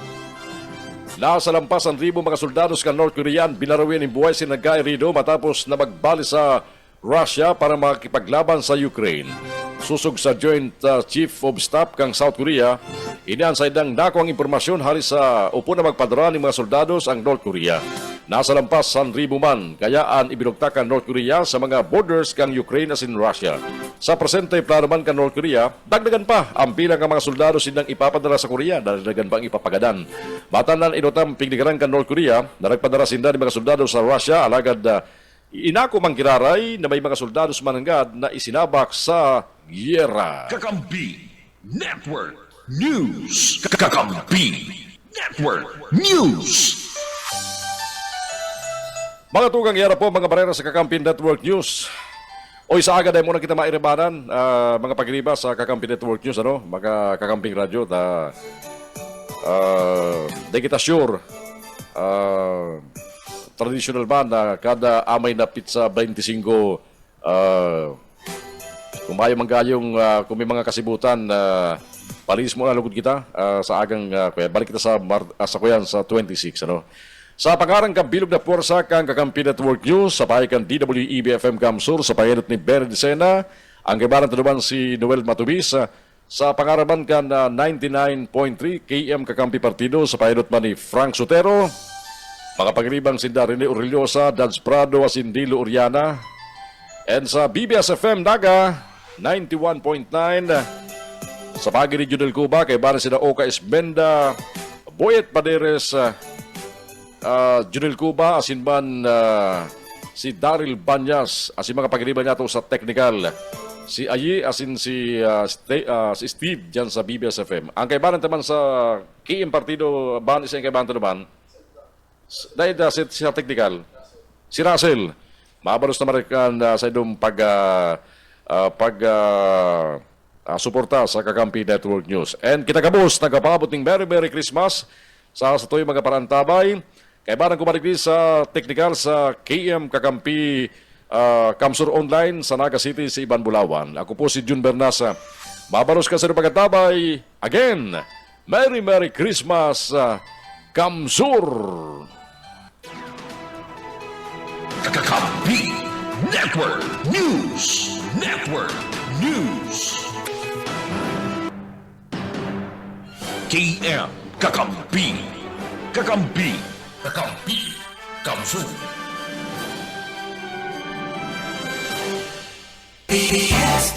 Nasa lampas ang mga soldados kang North Korean binarawin ng buhay sinagay rido matapos na magbali sa Russia para makipaglaban sa Ukraine. Susog sa Joint Chief of Staff kang South Korea, inansay dang dako ang impormasyon halis sa upo na magpadara ng mga soldados ang North Korea. Nasa lampas 1,000 man, kayaan ibinugtak ang North Korea sa mga borders kang Ukraine as in Russia. Sa presente plano man kang North Korea, dagdagan pa ang bilang ng mga soldados silang ipapadala sa Korea, dagdagan pa ang ipapagadan. Batanan inotang pigdigaran kang North Korea, na nagpadara sinda ng mga soldados sa Russia, alagad inako mang kiraray na may mga soldados mananggad na isinabak sa giyera. Kakampi Network News. Kakampi Network News. Mga tugang yara po mga barera sa Kakampi Network News. O isa agad ay muna kita mairibanan mga pagriba sa Kakampi Network News, mga Kakamping Radyo. Di kita sure traditional ba na kada amay na pizza 25 kung mayo manggayong kung may mga kasibutan palis mo na lugod kita sa agang balik kita sa kuyan sa 26 sa pangarang kabilog na puwersa kang Kakampi Network News sa pahay kang DWEB-FM Kamsur sa pahilot ni Berry Dicena ang kaibaran taluban si Noel Matubis sa pangaraban kan 99.3 KM Kakampi Partido sa pahilot man ni Frank Sotero. Mga paglibang si Darile Ureliosa, Dads Prado, Asindilo Uriana. And sa BBS-FM Naga, 91.9. Sa pagi ni Junel Cuba, kay Baran sila Oka Esmenda, Boyet Paderes, Junel Cuba, asinban si Daryl Banyas, asin mga paglibang niya sa technical. Si Ayi, asin si Steve dyan sa BBS-FM. Ang kay Baran naman sa KM Partido, ban isa yung kay Baran naman, dahil sa technical, si Russell, mabalos na marikan sa idong suporta sa Kakampi Network News. And kita kabus, nagpapabot ng Merry Christmas sa tuwing mga parantabay. Kaya barang kumaligli sa technical sa KM Kakampi Kamsur Online sa Naga City sa Iban Bulawan. Ako po si Jun Bernasa. Mabalos ka sa pagkatabay. Again, Merry Christmas, Kamsur! Kakampi Network News. KM Kakampi Kamsur. BBS